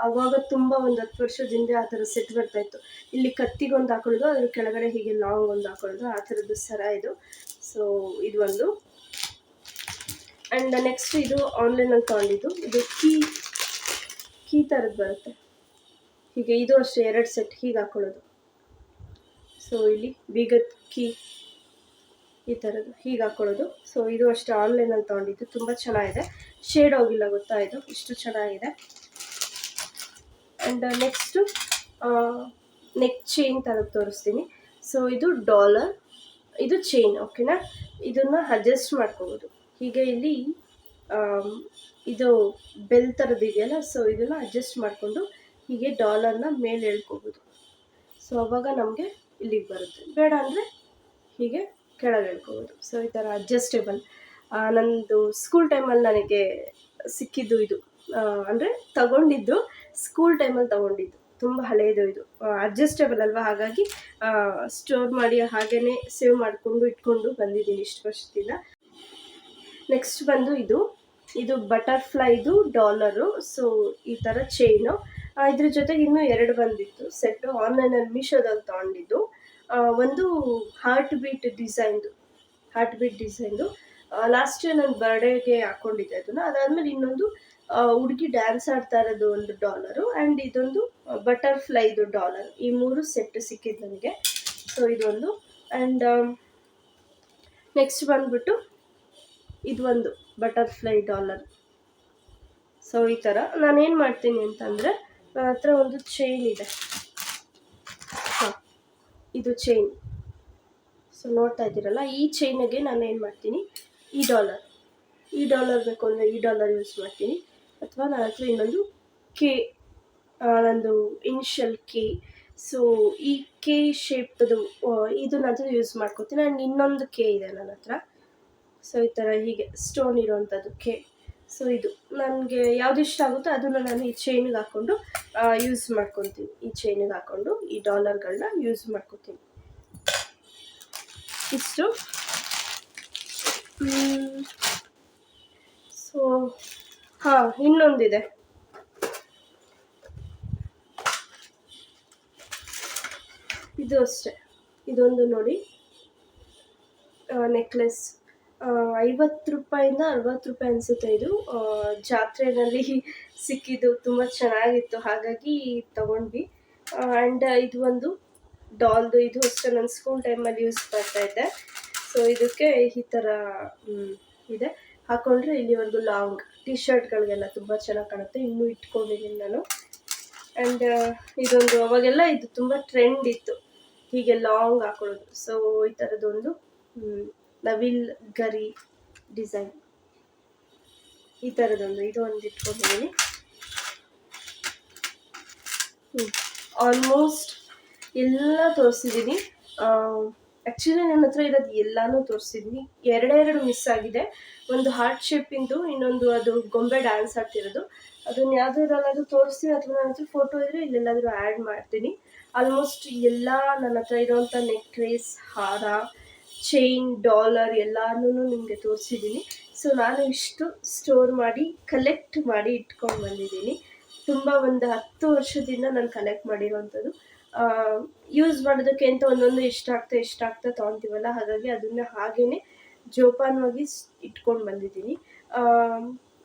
ಅವಾಗ ತುಂಬ ಒಂದು 10 ವರ್ಷದ ಹಿಂದೆ ಆ ಥರ ಸೆಟ್ ಬರ್ತಾಯಿತ್ತು. ಇಲ್ಲಿ ಕತ್ತಿಗೊಂದು ಹಾಕೊಳ್ಳೋದು, ಅದ್ರ ಕೆಳಗಡೆ ಹೀಗೆ ಲಾಂಗ್ ಒಂದು ಹಾಕೊಳ್ಳೋದು, ಆ ಥರದ್ದು ಸರ ಇದು. ಸೊ ಇದು ಒಂದು. ಆ್ಯಂಡ್ ನೆಕ್ಸ್ಟ್ ಇದು ಆನ್ಲೈನಲ್ಲಿ ತೊಗೊಂಡಿದ್ದು. ಇದು ಕೀ ಥರದ್ದು ಬರುತ್ತೆ ಹೀಗೆ. ಇದು ಅಷ್ಟೇ 2 ಸೆಟ್ ಹೀಗೆ ಹಾಕೊಳ್ಳೋದು. ಸೊ ಇಲ್ಲಿ ಬೀಗದ ಕೀ ಈ ಥರದ್ದು ಹೀಗೆ ಹಾಕೊಳ್ಳೋದು. ಸೊ ಇದು ಅಷ್ಟೇ ಆನ್ಲೈನಲ್ಲಿ ತೊಗೊಂಡಿದ್ದು. ತುಂಬ ಚೆನ್ನಾಗಿದೆ, ಶೇಡ್ ಹೋಗಿಲ್ಲ ಗೊತ್ತಾ, ಇದು ಇಷ್ಟು ಚೆನ್ನಾಗಿದೆ. ಆ್ಯಂಡ್ ನೆಕ್ಸ್ಟು ನೆಕ್ ಚೈನ್ ಥರದ್ದು ತೋರಿಸ್ತೀನಿ. ಸೊ ಇದು ಡಾಲರ್, ಇದು ಚೈನ್, ಓಕೆನಾ. ಇದನ್ನು ಅಡ್ಜಸ್ಟ್ ಮಾಡ್ಕೋಬೋದು ಹೀಗೆ. ಇಲ್ಲಿ ಇದು ಬೆಲ್ ಥರದ್ದು ಇದೆಯಲ್ಲ, ಸೊ ಇದನ್ನು ಅಡ್ಜಸ್ಟ್ ಮಾಡಿಕೊಂಡು ಹೀಗೆ ಡಾಲರ್ನ ಮೇಲೆ ಎಳ್ಕೋಬೋದು. ಸೊ ಅವಾಗ ನಮಗೆ ಇಲ್ಲಿಗೆ ಬರುತ್ತೆ. ಬೇಡ ಅಂದರೆ ಹೀಗೆ ಕೆಳಗೆ ಎಳ್ಕೋಬೋದು. ಸೊ ಈ ಥರ ಅಡ್ಜಸ್ಟೇಬಲ್. ನನ್ನದು ಸ್ಕೂಲ್ ಟೈಮಲ್ಲಿ ನನಗೆ ಸಿಕ್ಕಿದ್ದು ಇದು. ಅಂದರೆ ತಗೊಂಡಿದ್ದು ಸ್ಕೂಲ್ ಟೈಮಲ್ಲಿ ತೊಗೊಂಡಿದ್ದು. ತುಂಬ ಹಳೆಯದು ಇದು. ಅಡ್ಜಸ್ಟೇಬಲ್ ಅಲ್ವಾ, ಹಾಗಾಗಿ ಸ್ಟೋರ್ ಮಾಡಿ ಹಾಗೇ ಸೇವ್ ಮಾಡಿಕೊಂಡು ಇಟ್ಕೊಂಡು ಬಂದಿದ್ದೀನಿ ಇಷ್ಟು ವರ್ಷದಿಂದ. ನೆಕ್ಸ್ಟ್ ಬಂದು ಇದು ಬಟರ್ಫ್ಲೈದು ಡಾಲರು. ಸೊ ಈ ಥರ ಚೈನು. ಇದ್ರ ಜೊತೆಗೆ ಇನ್ನೂ 2 ಬಂದಿತ್ತು ಸೆಟ್ಟು. ಆನ್ಲೈನಲ್ಲಿ ಮೀಶೋದಲ್ಲಿ ತೊಗೊಂಡಿದ್ದು. ಒಂದು ಹಾರ್ಟ್ ಬೀಟ್ ಡಿಸೈನ್ದು. ಲಾಸ್ಟ್ ಇಯರ್ ನನ್ನ ಬರ್ಡೇಗೆ ಹಾಕ್ಕೊಂಡಿದ್ದೆ ಅದನ್ನು. ಅದಾದಮೇಲೆ ಇನ್ನೊಂದು ಹುಡುಗಿ ಡ್ಯಾನ್ಸ್ ಆಡ್ತಾ ಇರೋದು ಒಂದು ಡಾಲರು, ಆ್ಯಂಡ್ ಇದೊಂದು ಬಟರ್ಫ್ಲೈದು ಡಾಲರ್. ಈ 3 ಸೆಟ್ ಸಿಕ್ಕಿದ್ದು ನನಗೆ. ಸೊ ಇದೊಂದು. ಆ್ಯಂಡ್ ನೆಕ್ಸ್ಟ್ ಬಂದುಬಿಟ್ಟು ಇದು ಒಂದು ಬಟರ್ಫ್ಲೈ ಡಾಲರ್. ಸೊ ಈ ಥರ ನಾನೇನು ಮಾಡ್ತೀನಿ ಅಂತಂದರೆ, ನನ್ನ ಹತ್ರ ಒಂದು ಚೈನ್ ಇದೆ. ಇದು ಚೈನ್. ಸೊ ನೋಡ್ತಾ ಇದ್ದೀರಲ್ಲ, ಈ ಚೈನಿಗೆ ನಾನು ಏನು ಮಾಡ್ತೀನಿ, ಈ ಡಾಲರ್ ಬೇಕು ಅಂದರೆ ಈ ಡಾಲರ್ ಯೂಸ್ ಮಾಡ್ತೀನಿ. ಅಥವಾ ನನ್ನ ಹತ್ರ ಇನ್ನೊಂದು ನಂದು ಇನಿಷಿಯಲ್ ಕೆ. ಸೊ ಈ ಕೆ ಶೇಪ್ದು ಇದು ನಾನು ಯೂಸ್ ಮಾಡ್ಕೋತೀನಿ. ಆ್ಯಂಡ್ ಇನ್ನೊಂದು ಕೆ ಇದೆ ನನ್ನ ಹತ್ರ. ಸೊ ಈ ಥರ ಹೀಗೆ ಸ್ಟೋನ್ ಇರೋವಂಥದ್ದು ಕೆ. ಸೊ ಇದು ನನಗೆ ಯಾವುದು ಇಷ್ಟ ಆಗುತ್ತೋ ಅದನ್ನು ನಾನು ಈ ಚೈನಿಗೆ ಹಾಕ್ಕೊಂಡು ಯೂಸ್ ಮಾಡ್ಕೊತೀನಿ. ಈ ಚೈನಿಗೆ ಹಾಕ್ಕೊಂಡು ಈ ಡಾಲರ್ಗಳನ್ನ ಯೂಸ್ ಮಾಡ್ಕೊತೀನಿ. ಇಷ್ಟು. ಸೊ ಇನ್ನೊಂದಿದೆ. ಇದು ಅಷ್ಟೇ. ಇದೊಂದು ನೋಡಿ, ನೆಕ್ಲೆಸ್. 50 ರೂಪಾಯಿಂದ 60 ರೂಪಾಯಿ ಅನಿಸುತ್ತೆ. ಇದು ಜಾತ್ರೆಯಲ್ಲಿ ಸಿಕ್ಕಿದ್ದು, ತುಂಬ ಚೆನ್ನಾಗಿತ್ತು, ಹಾಗಾಗಿ ತೊಗೊಂಡ್ವಿ. ಆ್ಯಂಡ್ ಇದು ಒಂದು ಡಾಲ್ದು. ಇದು ಅಷ್ಟೇ ನನ್ನ ಸ್ಕೂಲ್ ಟೈಮಲ್ಲಿ ಯೂಸ್ ಮಾಡ್ತಾಯಿದ್ದೆ. ಸೊ ಇದಕ್ಕೆ ಈ ಥರ ಇದೆ, ಹಾಕ್ಕೊಂಡ್ರೆ ಇಲ್ಲಿವರೆಗೂ ಲಾಂಗ್ ಟಿ ಶರ್ಟ್ಗಳಿಗೆಲ್ಲ ತುಂಬ ಚೆನ್ನಾಗಿ ಕಾಣುತ್ತೆ. ಇನ್ನೂ ಇಟ್ಕೊಂಡಿದ್ದೀನಿ ನಾನು. ಆ್ಯಂಡ್ ಇದೊಂದು, ಅವಾಗೆಲ್ಲ ಇದು ತುಂಬ ಟ್ರೆಂಡ್ ಇತ್ತು ಹೀಗೆ ಲಾಂಗ್ ಹಾಕೊಳ್ಳೋದು. ಸೊ ಈ ಥರದ್ದೊಂದು ನವಿಲ್ ಗರಿ ಡಿಸೈನ್, ಈ ಥರದೊಂದು ಇದು ಒಂದು ಇಟ್ಕೊಂಡಿದ್ದೀನಿ. ಆಲ್ಮೋಸ್ಟ್ ಎಲ್ಲ ತೋರಿಸಿದ್ದೀನಿ. ಆ್ಯಕ್ಚುಲಿ ನನ್ನ ಹತ್ರ ಇರೋದು ಎಲ್ಲನೂ ತೋರಿಸಿದ್ದೀನಿ. 2 ಮಿಸ್ ಆಗಿದೆ. ಒಂದು ಹಾರ್ಟ್ ಶೇಪಿಂದು, ಇನ್ನೊಂದು ಅದು ಗೊಂಬೆ ಡ್ಯಾನ್ಸ್ ಆಡ್ತಿರೋದು. ಅದನ್ನು ಯಾವುದಾದ್ರೂ ತೋರಿಸ್ತೀನಿ, ಅಥವಾ ನನ್ನ ಹತ್ರ ಫೋಟೋ ಇದ್ದರೆ ಇಲ್ಲೆಲ್ಲಾದರೂ ಆ್ಯಡ್ ಮಾಡ್ತೀನಿ. ಆಲ್ಮೋಸ್ಟ್ ಎಲ್ಲ ನನ್ನ ಹತ್ರ ಇರೋವಂಥ ನೆಕ್ಲೇಸ್, ಹಾರ, ಚೈನ್, ಡಾಲರ್ ಎಲ್ಲಾನು ನಿಮಗೆ ತೋರಿಸಿದ್ದೀನಿ. ಸೊ ನಾನು ಇಷ್ಟು ಸ್ಟೋರ್ ಮಾಡಿ ಕಲೆಕ್ಟ್ ಮಾಡಿ ಇಟ್ಕೊಂಡು ಬಂದಿದ್ದೀನಿ. ತುಂಬ ಒಂದು 10 ವರ್ಷದಿಂದ ನಾನು ಕಲೆಕ್ಟ್ ಮಾಡಿರೋವಂಥದ್ದು. ಯೂಸ್ ಮಾಡೋದಕ್ಕೆ ಅಂತ ಒಂದೊಂದು ಇಷ್ಟ ಆಗ್ತಾ ತೊಗೊತೀವಲ್ಲ, ಹಾಗಾಗಿ ಅದನ್ನ ಹಾಗೇನೆ ಜೋಪಾನವಾಗಿ ಇಟ್ಕೊಂಡು ಬಂದಿದ್ದೀನಿ.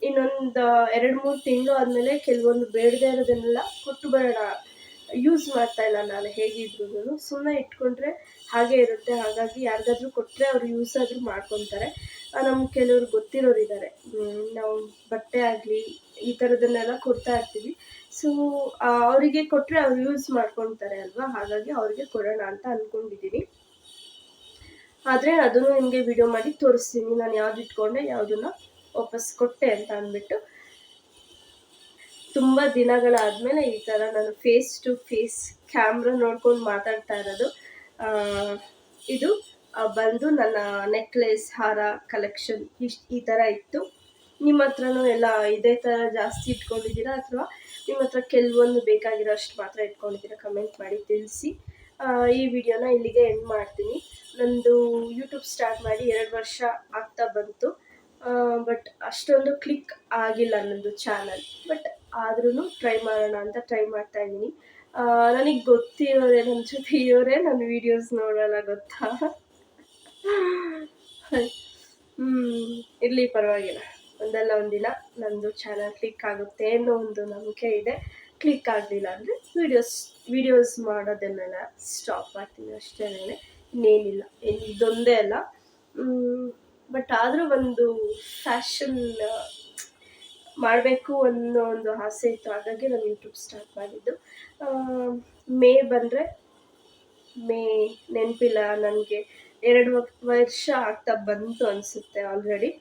ಇನ್ನೊಂದು 2-3 ತಿಂಗಳು ಆದಮೇಲೆ ಕೆಲವೊಂದು ಬೇಡದೇ ಇರೋದನ್ನೆಲ್ಲ ಕೊಟ್ಟು ಬೇಡ, ಯೂಸ್ ಮಾಡ್ತಾ ಇಲ್ಲ ನಾನು ಹೇಗಿದ್ರು, ಸುಮ್ಮನೆ ಇಟ್ಕೊಂಡ್ರೆ ಹಾಗೆ ಇರುತ್ತೆ. ಹಾಗಾಗಿ ಯಾರಿಗಾದ್ರೂ ಕೊಟ್ಟರೆ ಅವ್ರು ಯೂಸ್ ಆದರೂ ಮಾಡ್ಕೊತಾರೆ. ನಮ್ಗೆ ಕೆಲವ್ರು ಗೊತ್ತಿರೋರು ಇದ್ದಾರೆ, ನಾವು ಬಟ್ಟೆ ಆಗಲಿ ಈ ಥರದನ್ನೆಲ್ಲ ಕೊಡ್ತಾ ಇರ್ತೀವಿ. ಸೊ ಅವರಿಗೆ ಕೊಟ್ಟರೆ ಅವ್ರು ಯೂಸ್ ಮಾಡ್ಕೊತಾರೆ ಅಲ್ವಾ, ಹಾಗಾಗಿ ಅವ್ರಿಗೆ ಕೊಡೋಣ ಅಂತ ಅಂದ್ಕೊಂಡಿದ್ದೀನಿ. ಆದರೆ ಅದನ್ನು ನಿಮಗೆ ವಿಡಿಯೋ ಮಾಡಿ ತೋರಿಸ್ತೀನಿ, ನಾನು ಯಾವ್ದು ಇಟ್ಕೊಂಡೆ ಯಾವುದನ್ನ ವಾಪಸ್ ಕೊಟ್ಟೆ ಅಂತ ಅಂದ್ಬಿಟ್ಟು. ತುಂಬ ದಿನಗಳಾದಮೇಲೆ ಈ ಥರ ನಾನು ಫೇಸ್ ಟು ಫೇಸ್ ಕ್ಯಾಮ್ರಾ ನೋಡ್ಕೊಂಡು ಮಾತಾಡ್ತಾ ಇರೋದು. ಇದು ಬಂದು ನನ್ನ ನೆಕ್ಲೆಸ್, ಹಾರ ಕಲೆಕ್ಷನ್ ಈ ಥರ ಇತ್ತು. ನಿಮ್ಮ ಹತ್ರನೂ ಎಲ್ಲ ಇದೇ ಥರ ಜಾಸ್ತಿ ಇಟ್ಕೊಂಡಿದ್ದೀರಾ, ಅಥವಾ ನಿಮ್ಮ ಹತ್ರ ಕೆಲವೊಂದು ಬೇಕಾಗಿರೋ ಅಷ್ಟು ಮಾತ್ರ ಇಟ್ಕೊಂಡಿದ್ದೀರಾ? ಕಮೆಂಟ್ ಮಾಡಿ ತಿಳಿಸಿ. ಈ ವಿಡಿಯೋನ ಇಲ್ಲಿಗೆ ಎಂಡ್ ಮಾಡ್ತೀನಿ. ನಂದು ಯೂಟ್ಯೂಬ್ ಸ್ಟಾರ್ಟ್ ಮಾಡಿ 2 ವರ್ಷ ಆಗ್ತಾ ಬಂತು. ಬಟ್ ಅಷ್ಟೊಂದು ಕ್ಲಿಕ್ ಆಗಿಲ್ಲ ನನ್ನದು ಚಾನಲ್. ಬಟ್ ಆದ್ರೂ ಟ್ರೈ ಮಾಡೋಣ ಅಂತ ಟ್ರೈ ಮಾಡ್ತಾ ಇದ್ದೀನಿ. ನನಗೆ ಗೊತ್ತಿರೋರೆ, ನನ್ನ ಜೊತೆ ಇರೋರೆ ನನ್ನ ವೀಡಿಯೋಸ್ ನೋಡೋಲ್ಲ, ಗೊತ್ತಾ? ಇರಲಿ, ಪರವಾಗಿಲ್ಲ. ಒಂದಲ್ಲ ಒಂದಿನ ನಂದು ಚಾನಲ್ ಕ್ಲಿಕ್ ಆಗುತ್ತೆ ಅನ್ನೋ ಒಂದು ನಂಬಿಕೆ ಇದೆ. ಕ್ಲಿಕ್ ಆಗಲಿಲ್ಲ ಅಂದರೆ ವೀಡಿಯೋಸ್ ಮಾಡೋದನ್ನೆಲ್ಲ ಸ್ಟಾಪ್ ಮಾಡ್ತೀನಿ ಅಷ್ಟೇ, ಇನ್ನೇನಿಲ್ಲ. ಇದೊಂದೇ ಅಲ್ಲ, ಬಟ್ ಆದರೂ ಒಂದು ಫ್ಯಾಷನ್ ಮಾಡಬೇಕು ಅನ್ನೋ ಒಂದು ಆಸೆ ಇತ್ತು. ಹಾಗಾಗಿ ನಾನು ಯೂಟ್ಯೂಬ್ ಸ್ಟಾರ್ಟ್ ಮಾಡಿದ್ದು. ಮೇ ಬಂದರೆ, ಮೇ ನೆನಪಿಲ್ಲ ನನಗೆ, 2 ವರ್ಷ ಆಗ್ತಾ ಬಂತು ಅನಿಸುತ್ತೆ ಆಲ್ರೆಡಿ.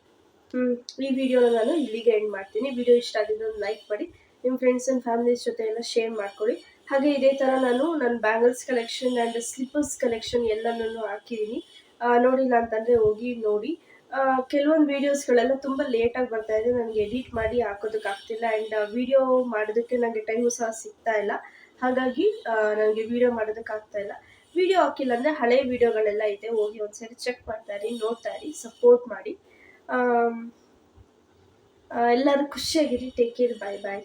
ಈ ವಿಡಿಯೋನ ನಾನು ಇಲ್ಲಿಗೆ ಎಂಡ್ ಮಾಡ್ತೀನಿ. ವಿಡಿಯೋ ಇಷ್ಟ ಆಗಿದ್ರೆ ಒಂದು ಲೈಕ್ ಮಾಡಿ, ನಿಮ್ಮ ಫ್ರೆಂಡ್ಸ್ ಆ್ಯಂಡ್ ಫ್ಯಾಮಿಲೀಸ್ ಜೊತೆ ಎಲ್ಲ ಶೇರ್ ಮಾಡ್ಕೊಳ್ಳಿ. ಹಾಗೆ ಇದೇ ಥರ ನಾನು ನನ್ನ bangles collection and slippers collection ಎಲ್ಲನೂ ಹಾಕಿದ್ದೀನಿ. ನೋಡಿಲ್ಲ ಅಂತಂದರೆ ಹೋಗಿ ನೋಡಿ. ಕೆಲವೊಂದು ವೀಡಿಯೋಸ್ಗಳೆಲ್ಲ ತುಂಬ ಲೇಟಾಗಿ ಬರ್ತಾಯಿದೆ, ನನಗೆ ಎಡಿಟ್ ಮಾಡಿ ಹಾಕೋದಕ್ಕಾಗ್ತಿಲ್ಲ. ಆ್ಯಂಡ್ ವಿಡಿಯೋ ಮಾಡೋದಕ್ಕೆ ನನಗೆ ಟೈಮು ಸಹ ಸಿಗ್ತಾ ಇಲ್ಲ. ಹಾಗಾಗಿ ನನಗೆ ವಿಡಿಯೋ ಮಾಡೋದಕ್ಕಾಗ್ತಾಯಿಲ್ಲ. ವಿಡಿಯೋ ಹಾಕಿಲ್ಲ ಅಂದರೆ ಹಳೆ ವಿಡಿಯೋಗಳೆಲ್ಲ ಇದೆ, ಹೋಗಿ ಒಂದ್ಸರಿ ಚೆಕ್ ಮಾಡ್ತಾ ಇರಿ, ನೋಡ್ತಾ ಇರಿ, ಸಪೋರ್ಟ್ ಮಾಡಿ. ಎಲ್ಲರೂ ಖುಷಿಯಾಗಿರಿ. ಟೇಕ್ ಕೇರ್, ಬಾಯ್ ಬಾಯ್.